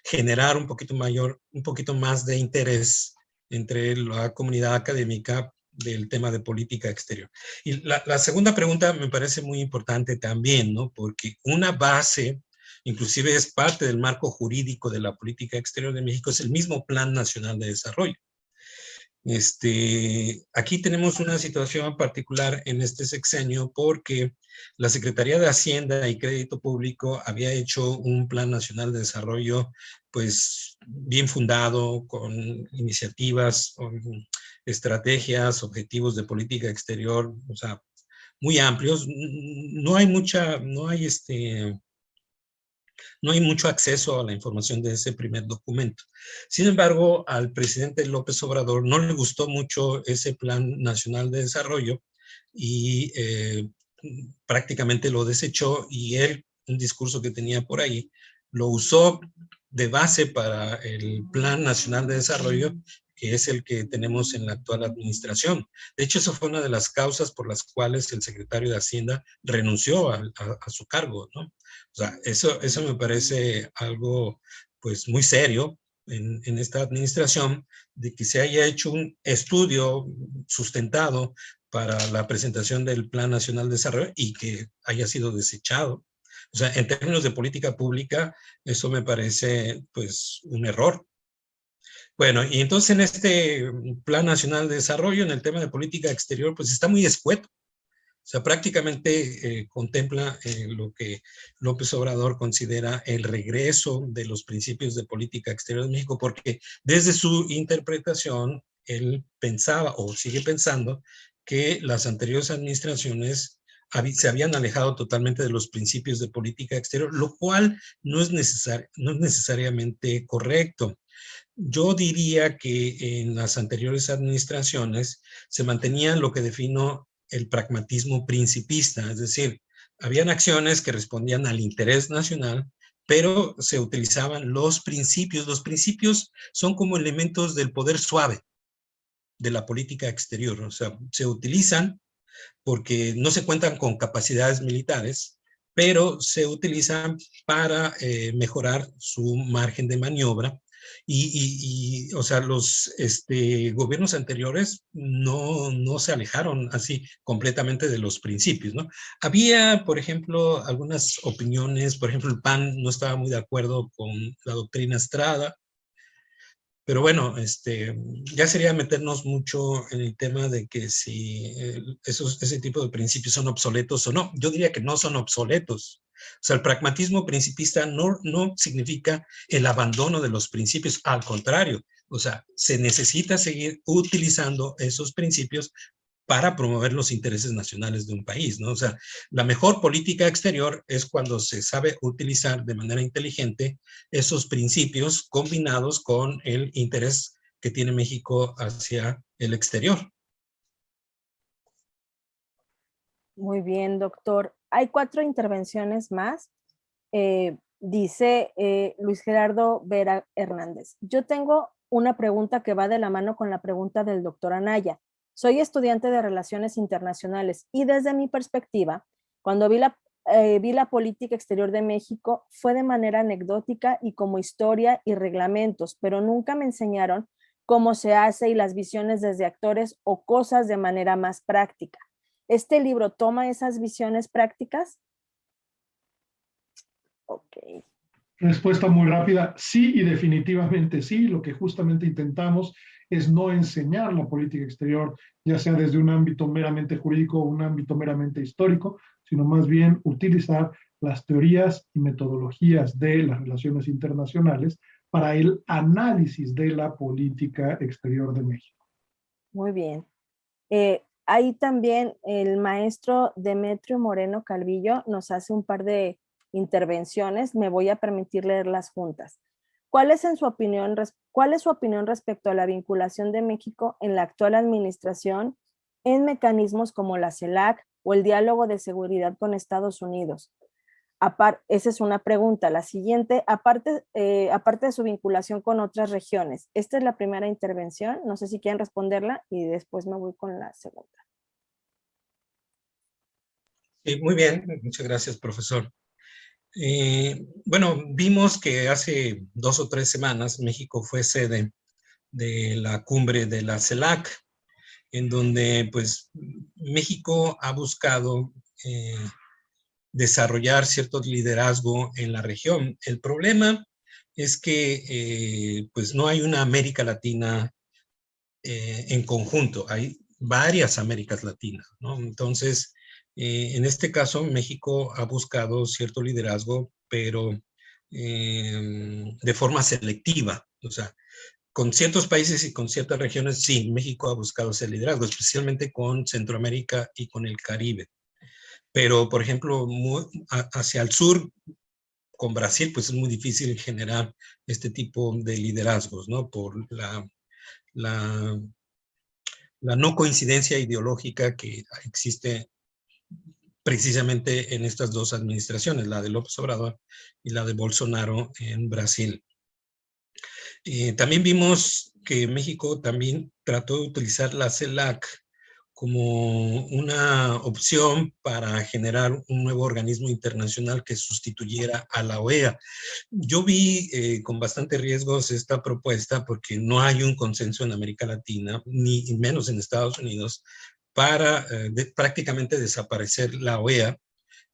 F: generar un poquito más de interés entre la comunidad académica del tema de política exterior. Y la segunda pregunta me parece muy importante también, ¿no? Porque una base, inclusive es parte del marco jurídico de la política exterior de México, es el mismo Plan Nacional de Desarrollo. Aquí tenemos una situación particular en este sexenio porque la Secretaría de Hacienda y Crédito Público había hecho un Plan Nacional de Desarrollo pues bien fundado, con iniciativas, con estrategias, objetivos de política exterior, o sea, muy amplios. No hay mucho acceso a la información de ese primer documento. Sin embargo, al presidente López Obrador no le gustó mucho ese Plan Nacional de Desarrollo y prácticamente lo desechó, y él, un discurso que tenía por ahí, lo usó de base para el Plan Nacional de Desarrollo, que es el que tenemos en la actual administración. De hecho, eso fue una de las causas por las cuales el secretario de Hacienda renunció a su cargo, ¿no? O sea, eso me parece algo pues muy serio en esta administración, de que se haya hecho un estudio sustentado para la presentación del Plan Nacional de Desarrollo y que haya sido desechado. O sea, en términos de política pública, eso me parece pues un error. Bueno, y entonces en este Plan Nacional de Desarrollo, en el tema de política exterior, pues está muy escueto. O sea, prácticamente contempla lo que López Obrador considera el regreso de los principios de política exterior de México, porque desde su interpretación, él pensaba o sigue pensando que las anteriores administraciones se habían alejado totalmente de los principios de política exterior, lo cual no es necesariamente correcto. Yo diría que en las anteriores administraciones se mantenía lo que defino el pragmatismo principista, es decir, habían acciones que respondían al interés nacional, pero se utilizaban los principios. Los principios son como elementos del poder suave de la política exterior, o sea, se utilizan porque no se cuentan con capacidades militares, pero se utilizan para mejorar su margen de maniobra. O sea, los gobiernos anteriores no se alejaron así completamente de los principios, ¿no? Había, por ejemplo, algunas opiniones, por ejemplo, el PAN no estaba muy de acuerdo con la doctrina Estrada, pero bueno, ya sería meternos mucho en el tema de que si ese tipo de principios son obsoletos o no. Yo diría que no son obsoletos. O sea, el pragmatismo principista no significa el abandono de los principios, al contrario. O sea, se necesita seguir utilizando esos principios para promover los intereses nacionales de un país, ¿no? O sea, la mejor política exterior es cuando se sabe utilizar de manera inteligente esos principios combinados con el interés que tiene México hacia el exterior.
B: Muy bien, doctor. hay 4 intervenciones más. Dice Luis Gerardo Vera Hernández. Yo tengo una pregunta que va de la mano con la pregunta del doctor Anaya. Soy estudiante de Relaciones Internacionales y desde mi perspectiva, cuando vi la política exterior de México, fue de manera anecdótica y como historia y reglamentos, pero nunca me enseñaron cómo se hace y las visiones desde actores o cosas de manera más práctica. ¿Este libro toma esas visiones prácticas? Ok.
E: Respuesta muy rápida, sí y definitivamente sí. Lo que justamente intentamos es no enseñar la política exterior, ya sea desde un ámbito meramente jurídico o un ámbito meramente histórico, sino más bien utilizar las teorías y metodologías de las relaciones internacionales para el análisis de la política exterior de México.
B: Muy bien. Ahí también el maestro Demetrio Moreno Calvillo nos hace un par de intervenciones. Me voy a permitir leerlas juntas. ¿Cuál es su opinión respecto a la vinculación de México en la actual administración en mecanismos como la CELAC o el diálogo de seguridad con Estados Unidos? Esa es una pregunta. La siguiente, aparte de su vinculación con otras regiones. Esta es la primera intervención. No sé si quieren responderla y después me voy con la segunda.
F: Sí, muy bien, muchas gracias, profesor. Bueno, vimos que hace 2 o 3 semanas México fue sede de la cumbre de la CELAC, en donde pues México ha buscado desarrollar cierto liderazgo en la región. El problema es que pues no hay una América Latina en conjunto, hay varias Américas Latinas, ¿no? Entonces, en este caso, México ha buscado cierto liderazgo, pero de forma selectiva, o sea, con ciertos países y con ciertas regiones, sí, México ha buscado ese liderazgo, especialmente con Centroamérica y con el Caribe. Pero, por ejemplo, hacia el sur, con Brasil, pues es muy difícil generar este tipo de liderazgos, ¿no? Por la no coincidencia ideológica que existe precisamente en estas 2 administraciones, la de López Obrador y la de Bolsonaro en Brasil. También vimos que México también trató de utilizar la CELAC como una opción para generar un nuevo organismo internacional que sustituyera a la OEA. Yo vi con bastante riesgos esta propuesta porque no hay un consenso en América Latina, ni menos en Estados Unidos, para prácticamente desaparecer la OEA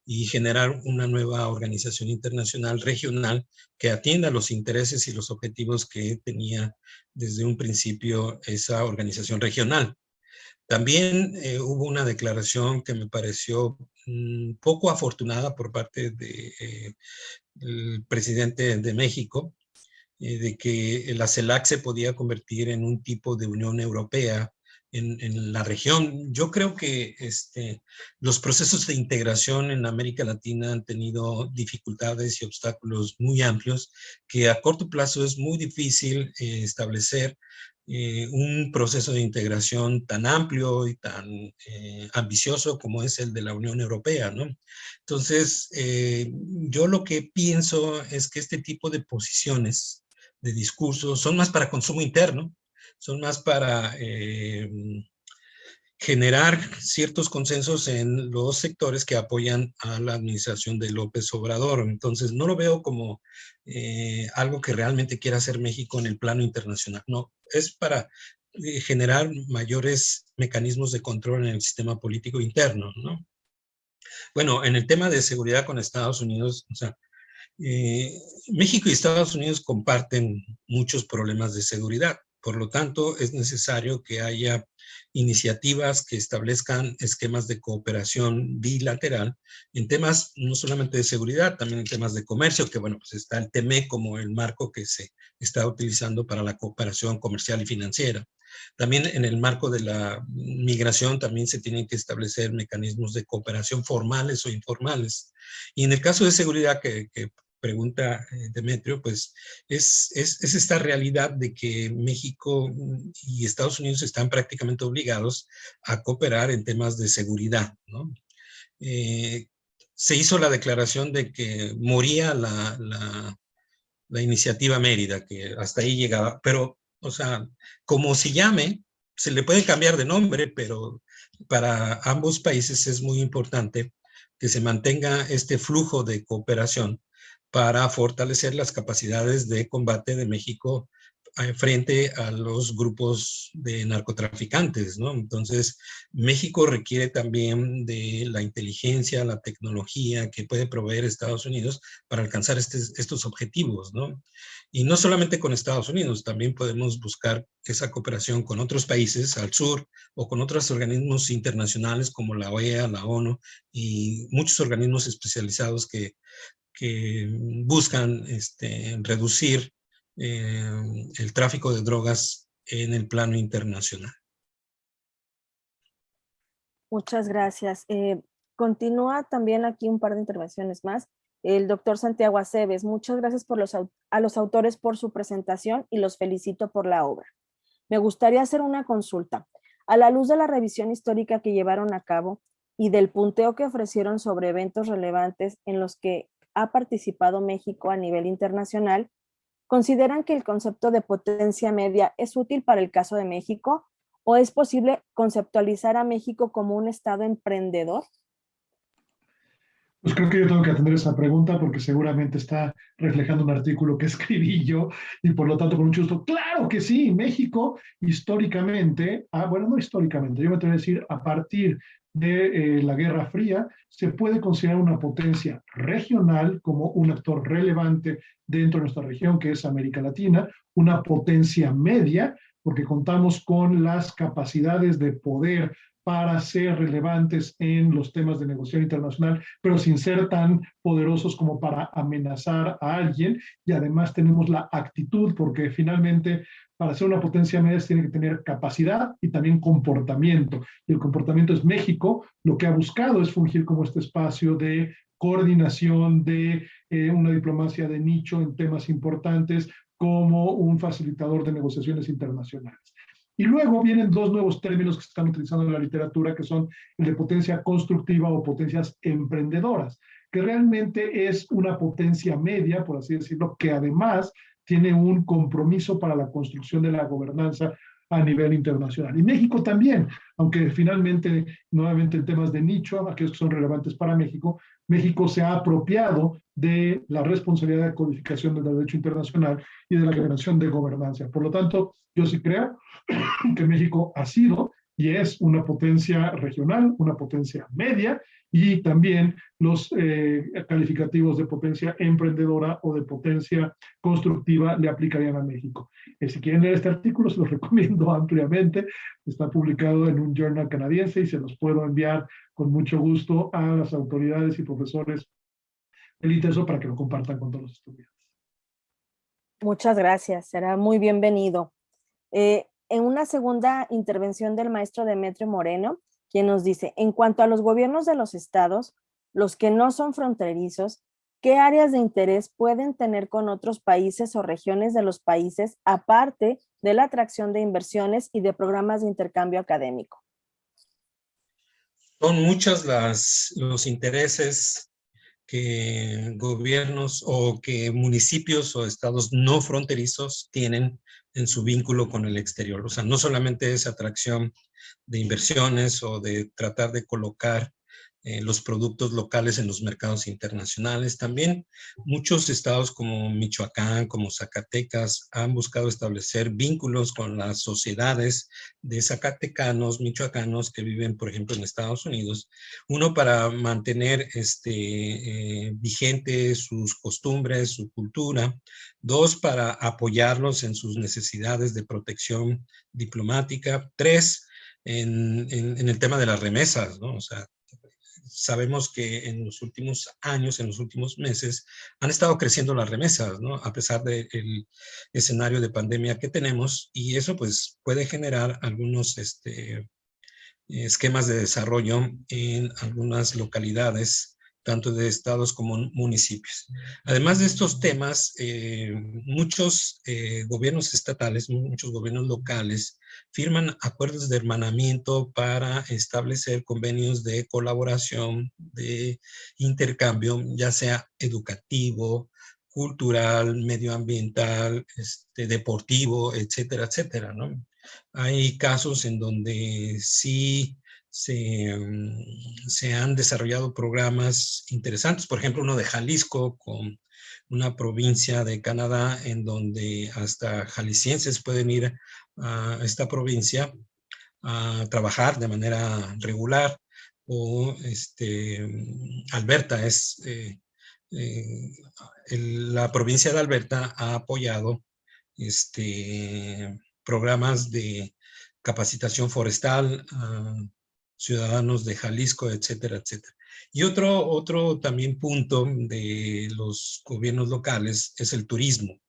F: y generar una nueva organización internacional regional que atienda los intereses y los objetivos que tenía desde un principio esa organización regional. También hubo una declaración que me pareció poco afortunada por parte del presidente de México, de que la CELAC se podía convertir en un tipo de Unión Europea en la región. Yo creo que los procesos de integración en América Latina han tenido dificultades y obstáculos muy amplios que a corto plazo es muy difícil establecer un proceso de integración tan amplio y tan ambicioso como es el de la Unión Europea, ¿no? Entonces, yo lo que pienso es que este tipo de posiciones, de discursos, son más para consumo interno, son más para generar ciertos consensos en los sectores que apoyan a la administración de López Obrador. Entonces, no lo veo como algo que realmente quiera hacer México en el plano internacional. No, es para generar mayores mecanismos de control en el sistema político interno, ¿no? Bueno, en el tema de seguridad con Estados Unidos, o sea, México y Estados Unidos comparten muchos problemas de seguridad. Por lo tanto, es necesario que haya iniciativas que establezcan esquemas de cooperación bilateral en temas no solamente de seguridad, también en temas de comercio, que bueno, pues está el TEMEC como el marco que se está utilizando para la cooperación comercial y financiera. También en el marco de la migración también se tienen que establecer mecanismos de cooperación formales o informales. Y en el caso de seguridad que pregunta Demetrio, pues es esta realidad de que México y Estados Unidos están prácticamente obligados a cooperar en temas de seguridad, ¿no? se hizo la declaración de que moría la iniciativa Mérida, que hasta ahí llegaba, pero, o sea, como se llame, se le puede cambiar de nombre, pero para ambos países es muy importante que se mantenga este flujo de cooperación para fortalecer las capacidades de combate de México frente a los grupos de narcotraficantes, ¿no? Entonces, México requiere también de la inteligencia, la tecnología que puede proveer Estados Unidos para alcanzar estos objetivos, ¿no? Y no solamente con Estados Unidos, también podemos buscar esa cooperación con otros países al sur o con otros organismos internacionales como la OEA, la ONU y muchos organismos especializados que buscan reducir el tráfico de drogas en el plano internacional.
B: Muchas gracias. Continúa también aquí un par de intervenciones más. El doctor Santiago Aceves, muchas gracias a los autores por su presentación y los felicito por la obra. Me gustaría hacer una consulta. A la luz de la revisión histórica que llevaron a cabo y del punteo que ofrecieron sobre eventos relevantes en los que ha participado México a nivel internacional, ¿consideran que el concepto de potencia media es útil para el caso de México o es posible conceptualizar a México como un estado emprendedor?
E: Pues creo que yo tengo que atender esa pregunta porque seguramente está reflejando un artículo que escribí yo y por lo tanto con mucho gusto. Claro que sí, México históricamente, bueno, no históricamente, yo me atrevo a decir a partir de la Guerra Fría, se puede considerar una potencia regional como un actor relevante dentro de nuestra región, que es América Latina, una potencia media, porque contamos con las capacidades de poder para ser relevantes en los temas de negociación internacional, pero sin ser tan poderosos como para amenazar a alguien. Y además tenemos la actitud, porque finalmente para ser una potencia media tiene que tener capacidad y también comportamiento. Y el comportamiento es México, lo que ha buscado es fungir como este espacio de coordinación, de una diplomacia de nicho en temas importantes, como un facilitador de negociaciones internacionales. Y luego vienen dos nuevos términos que se están utilizando en la literatura, que son el de potencia constructiva o potencias emprendedoras, que realmente es una potencia media, por así decirlo, que además tiene un compromiso para la construcción de la gobernanza a nivel internacional. Y México también, aunque finalmente, nuevamente en temas de nicho, aquellos que son relevantes para México, México se ha apropiado de la responsabilidad de codificación del derecho internacional y de la generación de gobernanza. Por lo tanto, yo sí creo que México ha sido y es una potencia regional, una potencia media, y también los calificativos de potencia emprendedora o de potencia constructiva le aplicarían a México. Si quieren leer este artículo, se los recomiendo ampliamente. Está publicado en un journal canadiense y se los puedo enviar con mucho gusto a las autoridades y profesores del ITESO para que lo compartan con todos los estudiantes.
B: Muchas gracias, será muy bienvenido. En una segunda intervención del maestro Demetrio Moreno, quien nos dice, en cuanto a los gobiernos de los estados, los que no son fronterizos, ¿qué áreas de interés pueden tener con otros países o regiones de los países, aparte de la atracción de inversiones y de programas de intercambio académico?
F: Son muchos los intereses que gobiernos o que municipios o estados no fronterizos tienen en su vínculo con el exterior. O sea, no solamente es atracción de inversiones o de tratar de colocar los productos locales en los mercados internacionales. También muchos estados como Michoacán, como Zacatecas, han buscado establecer vínculos con las sociedades de zacatecanos, michoacanos que viven, por ejemplo, en Estados Unidos. Uno, para mantener vigente sus costumbres, su cultura. Dos, para apoyarlos en sus necesidades de protección diplomática. Tres, en el tema de las remesas, ¿no? O sea, sabemos que en los últimos años, en los últimos meses, han estado creciendo las remesas, ¿no? A pesar del escenario de pandemia que tenemos, y eso pues puede generar algunos esquemas de desarrollo en algunas localidades tanto de estados como municipios. Además de estos temas, muchos gobiernos estatales, muchos gobiernos locales firman acuerdos de hermanamiento para establecer convenios de colaboración, de intercambio, ya sea educativo, cultural, medioambiental, deportivo, etcétera, etcétera, ¿no? Hay casos en donde sí se han desarrollado programas interesantes, por ejemplo, uno de Jalisco con una provincia de Canadá en donde hasta jaliscienses pueden ir a esta provincia a trabajar de manera regular, o Alberta es... la provincia de Alberta ha apoyado programas de capacitación forestal a ciudadanos de Jalisco, etcétera, etcétera. Y otro también punto de los gobiernos locales es el turismo.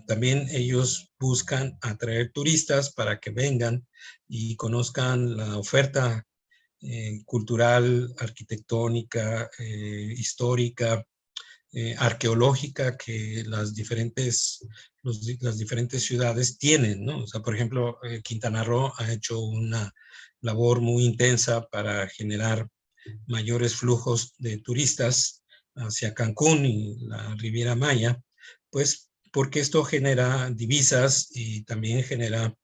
F: También ellos buscan atraer turistas para que vengan y conozcan la oferta cultural, arquitectónica, histórica, arqueológica que las diferentes ciudades tienen, ¿no? O sea, por ejemplo, Quintana Roo ha hecho una labor muy intensa para generar mayores flujos de turistas hacia Cancún y la Riviera Maya, pues porque esto genera divisas y también genera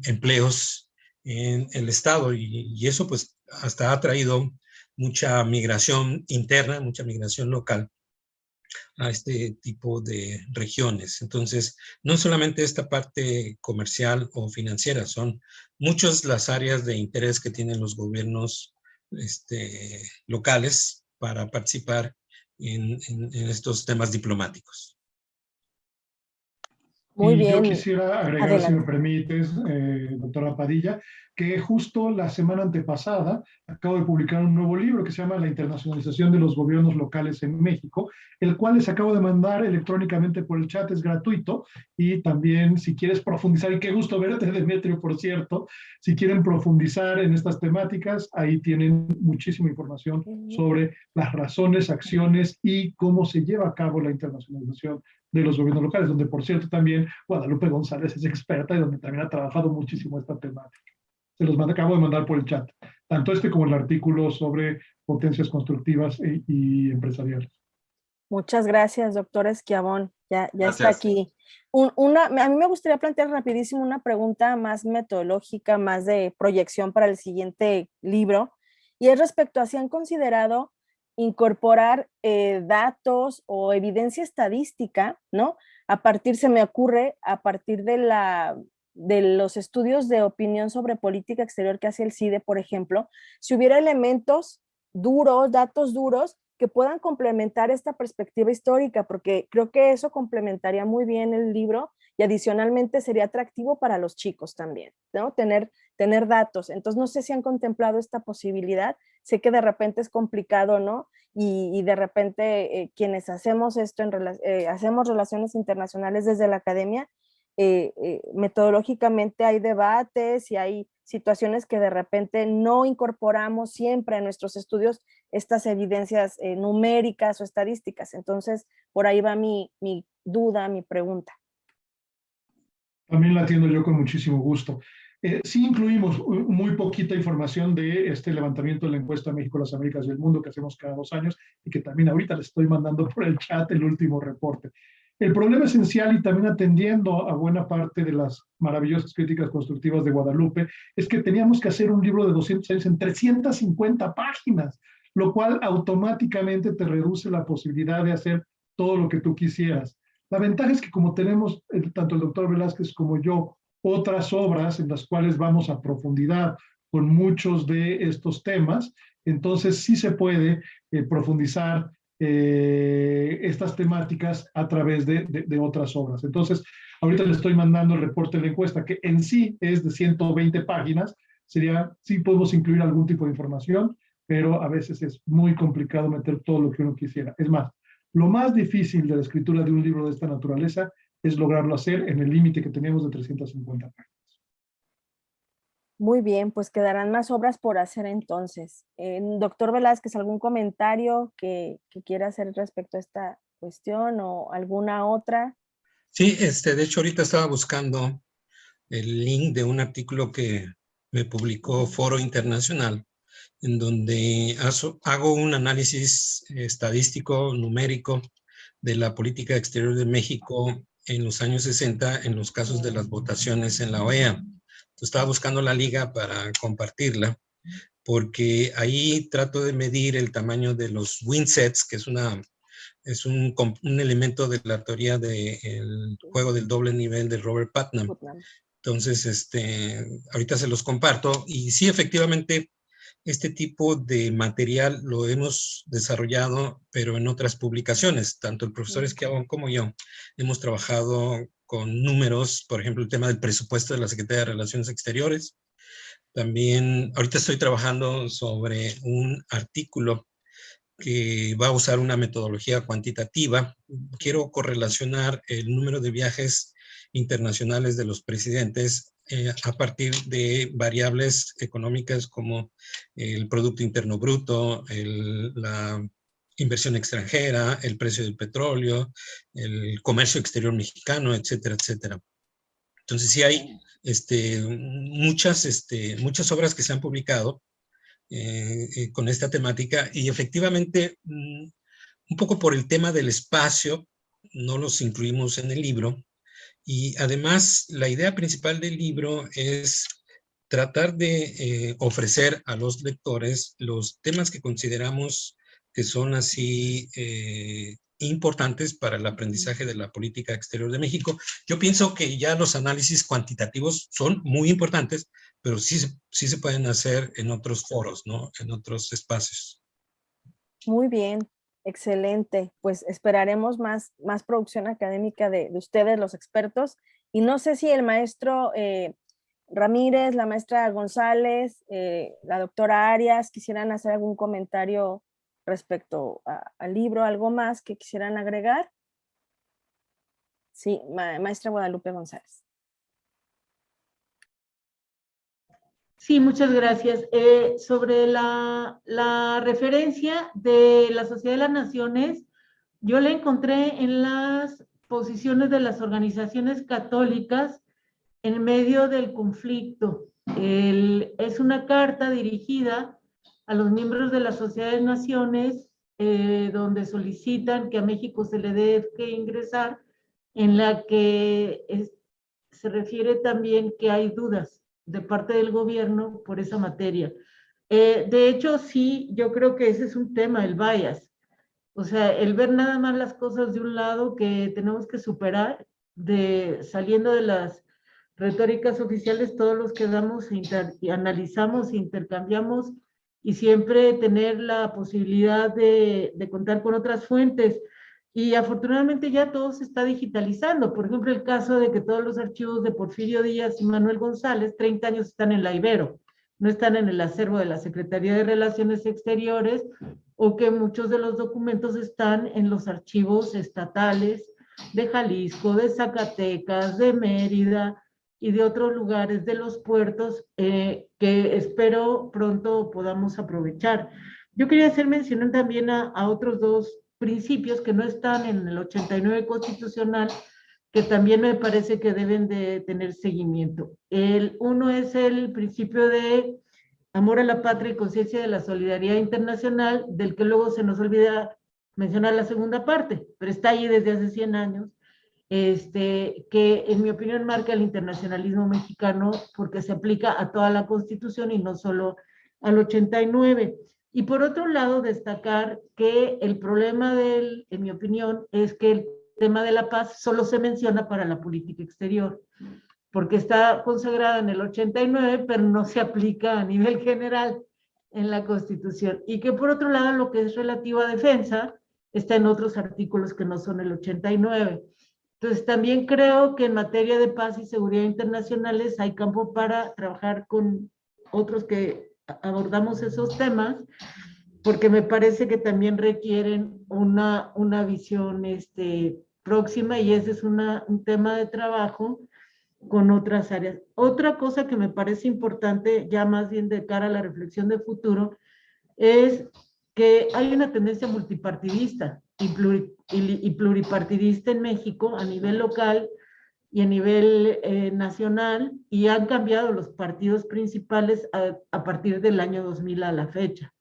F: empleos en el estado, y eso pues hasta ha traído mucha migración interna, mucha migración local a este tipo de regiones. Entonces, no solamente esta parte comercial o financiera, son muchas las áreas de interés que tienen los gobiernos locales para participar en estos temas diplomáticos.
B: Muy
E: y
B: bien.
E: yo quisiera agregar,
B: Adelante.
E: si me permites, doctora Padilla, que justo la semana antepasada acabo de publicar un nuevo libro que se llama La internacionalización de los gobiernos locales en México, el cual les acabo de mandar electrónicamente por el chat, es gratuito, y también si quieres profundizar, y qué gusto verte, Demetrio, por cierto, si quieren profundizar en estas temáticas, ahí tienen muchísima información sobre las razones, acciones y cómo se lleva a cabo la internacionalización de los gobiernos locales, donde por cierto también Guadalupe González es experta y donde también ha trabajado muchísimo esta temática. Se los acabo de mandar por el chat, tanto como el artículo sobre potencias constructivas y empresariales.
B: Muchas gracias, doctor Esquiavón. Ya está aquí. A mí me gustaría plantear rapidísimo una pregunta más metodológica, más de proyección para el siguiente libro, y es respecto a si han considerado incorporar datos o evidencia estadística, ¿no? Se me ocurre, a partir de los estudios de opinión sobre política exterior que hace el CIDE, por ejemplo, si hubiera elementos duros, datos duros, que puedan complementar esta perspectiva histórica, porque creo que eso complementaría muy bien el libro y adicionalmente sería atractivo para los chicos también, ¿no? Tener datos. Entonces, no sé si han contemplado esta posibilidad. Sé que de repente es complicado, ¿no? Y de repente quienes hacemos esto, hacemos relaciones internacionales desde la academia, metodológicamente hay debates y hay situaciones que de repente no incorporamos siempre a nuestros estudios estas evidencias numéricas o estadísticas. Entonces, por ahí va mi duda, mi pregunta.
E: También la atiendo yo con muchísimo gusto. Sí incluimos muy poquita información de este levantamiento de la encuesta México, las Américas y el Mundo que hacemos cada 2 años y que también ahorita les estoy mandando por el chat el último reporte. El problema esencial, y también atendiendo a buena parte de las maravillosas críticas constructivas de Guadalupe, es que teníamos que hacer un libro de 200 años en 350 páginas, lo cual automáticamente te reduce la posibilidad de hacer todo lo que tú quisieras. La ventaja es que como tenemos, tanto el doctor Velázquez como yo, otras obras en las cuales vamos a profundidad con muchos de estos temas, entonces sí se puede profundizar estas temáticas a través de otras obras. Entonces, ahorita le estoy mandando el reporte de la encuesta, que en sí es de 120 páginas, sí podemos incluir algún tipo de información, pero a veces es muy complicado meter todo lo que uno quisiera. Es más, lo más difícil de la escritura de un libro de esta naturaleza es lograrlo hacer en el límite que tenemos de 350 páginas.
B: Muy bien, pues quedarán más obras por hacer entonces. Doctor Velázquez, ¿algún comentario que quiera hacer respecto a esta cuestión o alguna otra?
F: Sí, de hecho ahorita estaba buscando el link de un artículo que me publicó Foro Internacional, en donde hago un análisis estadístico, numérico, de la política exterior de México en los años 60 en los casos de las votaciones en la OEA. Entonces, estaba buscando la liga para compartirla, porque ahí trato de medir el tamaño de los win sets, que es un elemento de la teoría del juego del doble nivel de Robert Putnam. Entonces, ahorita se los comparto. Y sí, efectivamente, este tipo de material lo hemos desarrollado, pero en otras publicaciones. Tanto el profesor Esquiabón como yo hemos trabajado con números, por ejemplo, el tema del presupuesto de la Secretaría de Relaciones Exteriores. También, ahorita estoy trabajando sobre un artículo que va a usar una metodología cuantitativa. Quiero correlacionar el número de viajes internacionales de los presidentes a partir de variables económicas como el Producto Interno Bruto, la inversión extranjera, el precio del petróleo, el comercio exterior mexicano, etcétera, etcétera. Entonces sí hay muchas obras que se han publicado con esta temática, y efectivamente un poco por el tema del espacio no los incluimos en el libro, y además la idea principal del libro es tratar de ofrecer a los lectores los temas que consideramos que son así importantes para el aprendizaje de la política exterior de México. Yo pienso que ya los análisis cuantitativos son muy importantes, pero sí se pueden hacer en otros foros, ¿no? En otros espacios.
B: Muy bien, excelente. Pues esperaremos más producción académica de ustedes, los expertos. Y no sé si el maestro Ramírez, la maestra González, la doctora Arias quisieran hacer algún comentario respecto al libro, algo más que quisieran agregar. Sí, maestra Guadalupe González.
D: Sí, muchas gracias. Sobre la referencia de la Sociedad de las Naciones, yo la encontré en las posiciones de las organizaciones católicas en medio del conflicto. Es una carta dirigida a los miembros de la Sociedad de Naciones donde solicitan que a México se le deje ingresar, en la que se refiere también que hay dudas de parte del gobierno por esa materia. De hecho, sí, yo creo que ese es un tema, el bias. O sea, el ver nada más las cosas de un lado que tenemos que superar, saliendo de las retóricas oficiales, todos los que damos y analizamos, intercambiamos, y siempre tener la posibilidad de contar con otras fuentes. Y afortunadamente ya todo se está digitalizando. Por ejemplo, el caso de que todos los archivos de Porfirio Díaz y Manuel González, 30 años, están en la Ibero, no están en el acervo de la Secretaría de Relaciones Exteriores, o que muchos de los documentos están en los archivos estatales de Jalisco, de Zacatecas, de Mérida y de otros lugares de los puertos que espero pronto podamos aprovechar. Yo quería hacer mención también a otros dos principios que no están en el 89 constitucional, que también me parece que deben de tener seguimiento. Uno es el principio de amor a la patria y conciencia de la solidaridad internacional, del que luego se nos olvida mencionar la segunda parte, pero está ahí desde hace 100 años, que en mi opinión marca el internacionalismo mexicano porque se aplica a toda la Constitución y no solo al 89. Y por otro lado, destacar que el problema en mi opinión, es que el tema de la paz solo se menciona para la política exterior, porque está consagrada en el 89, pero no se aplica a nivel general en la Constitución. Y que por otro lado, lo que es relativo a defensa está en otros artículos que no son el 89. Entonces, también creo que en materia de paz y seguridad internacionales hay campo para trabajar con otros que abordamos esos temas, porque me parece que también requieren una visión próxima, y ese es un tema de trabajo con otras áreas. Otra cosa que me parece importante, ya más bien de cara a la reflexión de futuro, es que hay una tendencia multipartidista y pluripartidista en México a nivel local y a nivel nacional, y han cambiado los partidos principales a partir del año 2000 a la fecha.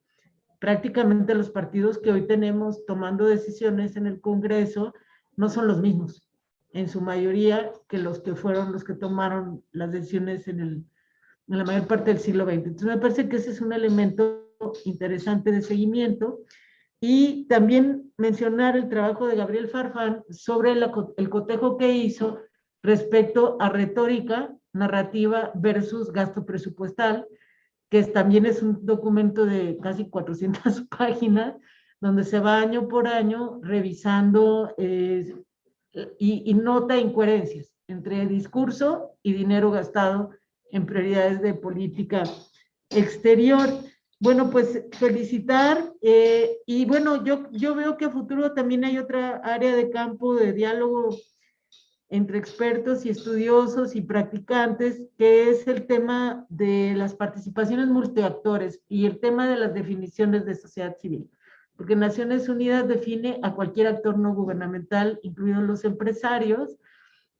D: Prácticamente los partidos que hoy tenemos tomando decisiones en el Congreso no son los mismos, en su mayoría, que los que fueron los que tomaron las decisiones en la mayor parte del siglo XX. Entonces me parece que ese es un elemento interesante de seguimiento. Y también mencionar el trabajo de Gabriel Farfán sobre el cotejo que hizo respecto a retórica, narrativa versus gasto presupuestal, que también es un documento de casi 400 páginas, donde se va año por año revisando y nota incoherencias entre discurso y dinero gastado en prioridades de política exterior. Bueno, pues felicitar, y bueno, yo veo que a futuro también hay otra área de campo de diálogo entre expertos y estudiosos y practicantes, que es el tema de las participaciones multiactores y el tema de las definiciones de sociedad civil. Porque Naciones Unidas define a cualquier actor no gubernamental, incluidos los empresarios,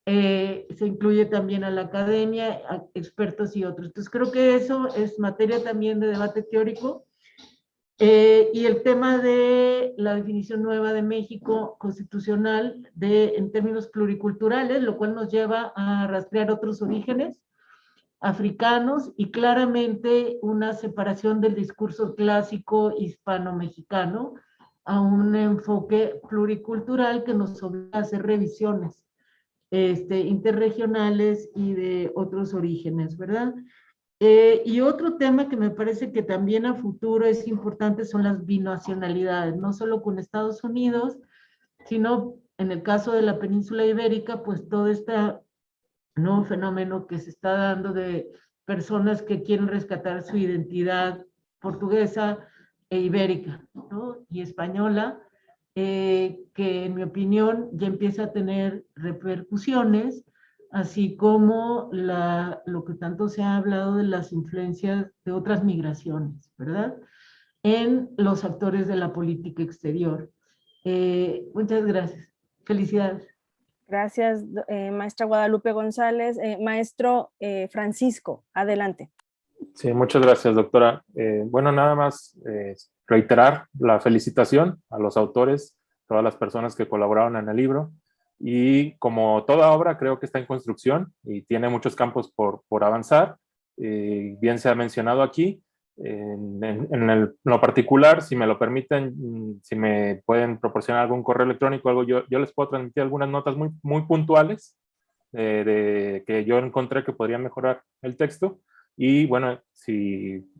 D: se incluye también a la academia, a expertos y otros. Entonces creo que eso es materia también de debate teórico. Y el tema de la definición nueva de México constitucional en términos pluriculturales, lo cual nos lleva a rastrear otros orígenes africanos y claramente una separación del discurso clásico hispano-mexicano a un enfoque pluricultural que nos obliga a hacer revisiones interregionales y de otros orígenes, ¿verdad? Y otro tema que me parece que también a futuro es importante son las binacionalidades, no solo con Estados Unidos, sino en el caso de la península ibérica, pues todo este nuevo fenómeno que se está dando de personas que quieren rescatar su identidad portuguesa e ibérica, ¿no? Y española, que en mi opinión ya empieza a tener repercusiones, así como lo que tanto se ha hablado de las influencias de otras migraciones, ¿verdad? En los actores de la política exterior. Muchas gracias. Felicidades.
B: Gracias, maestra Guadalupe González. Maestro Francisco, adelante.
C: Sí, muchas gracias, doctora. Bueno, nada más reiterar la felicitación a los autores, todas las personas que colaboraron en el libro. Y como toda obra, creo que está en construcción y tiene muchos campos por avanzar. Bien se ha mencionado aquí. En lo particular, si me lo permiten, si me pueden proporcionar algún correo electrónico, algo, yo les puedo transmitir algunas notas muy puntuales que yo encontré que podrían mejorar el texto. Y bueno,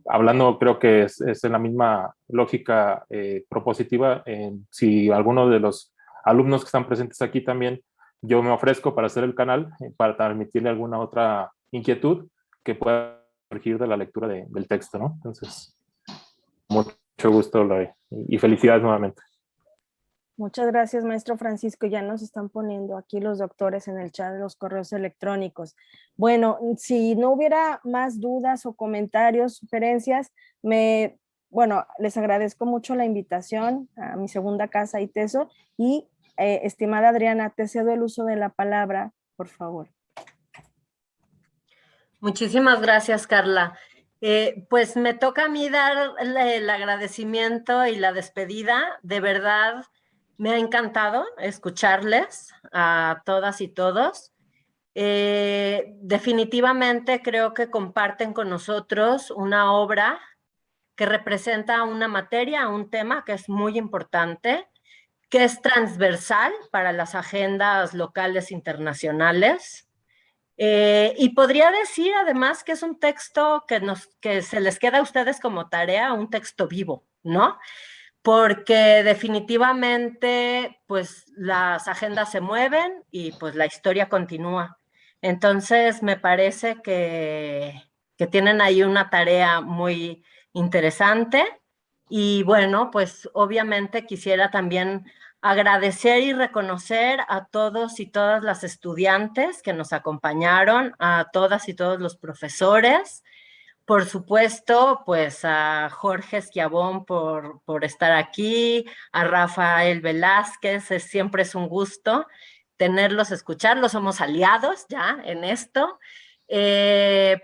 C: hablando, creo que es en la misma lógica propositiva, si alguno de los alumnos que están presentes aquí también, yo me ofrezco para hacer el canal, para transmitirle alguna otra inquietud que pueda surgir de la lectura del texto, ¿no? Entonces, mucho gusto y felicidades nuevamente.
B: Muchas gracias, maestro Francisco. Ya nos están poniendo aquí los doctores en el chat de los correos electrónicos. Bueno, si no hubiera más dudas o comentarios, sugerencias, les agradezco mucho la invitación a mi segunda casa ITESO y, estimada Adriana, te cedo el uso de la palabra, por favor.
A: Muchísimas gracias, Carla. Pues me toca a mí dar el agradecimiento y la despedida. De verdad, me ha encantado escucharles a todas y todos. Definitivamente creo que comparten con nosotros una obra que representa una materia, un tema que es muy importante, que es transversal para las agendas locales internacionales. Y podría decir además que es un texto que se les queda a ustedes como tarea, un texto vivo, ¿no? Porque definitivamente pues las agendas se mueven y pues la historia continúa. Entonces me parece que tienen ahí una tarea muy interesante y bueno, pues obviamente quisiera también Agradecer y reconocer a todos y todas las estudiantes que nos acompañaron, a todas y todos los profesores, por supuesto, pues a Jorge Esquiabón por estar aquí, a Rafael Velázquez, siempre es un gusto tenerlos, escucharlos, somos aliados ya en esto.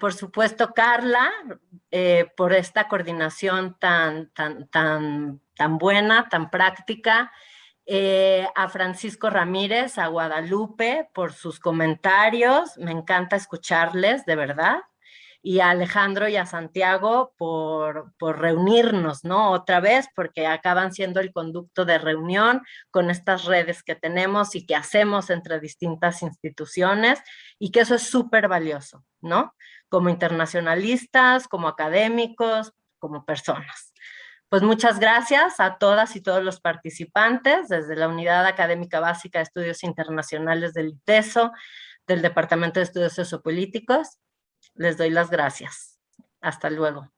A: Por supuesto, Carla, por esta coordinación tan buena, tan práctica. A Francisco Ramírez, a Guadalupe, por sus comentarios, me encanta escucharles, de verdad. Y a Alejandro y a Santiago por reunirnos, ¿no? Otra vez, porque acaban siendo el conducto de reunión con estas redes que tenemos y que hacemos entre distintas instituciones, y que eso es súper valioso, ¿no? Como internacionalistas, como académicos, como personas. Pues muchas gracias a todas y todos los participantes, desde la Unidad Académica Básica de Estudios Internacionales del ITESO, del Departamento de Estudios Sociopolíticos. Les doy las gracias. Hasta luego.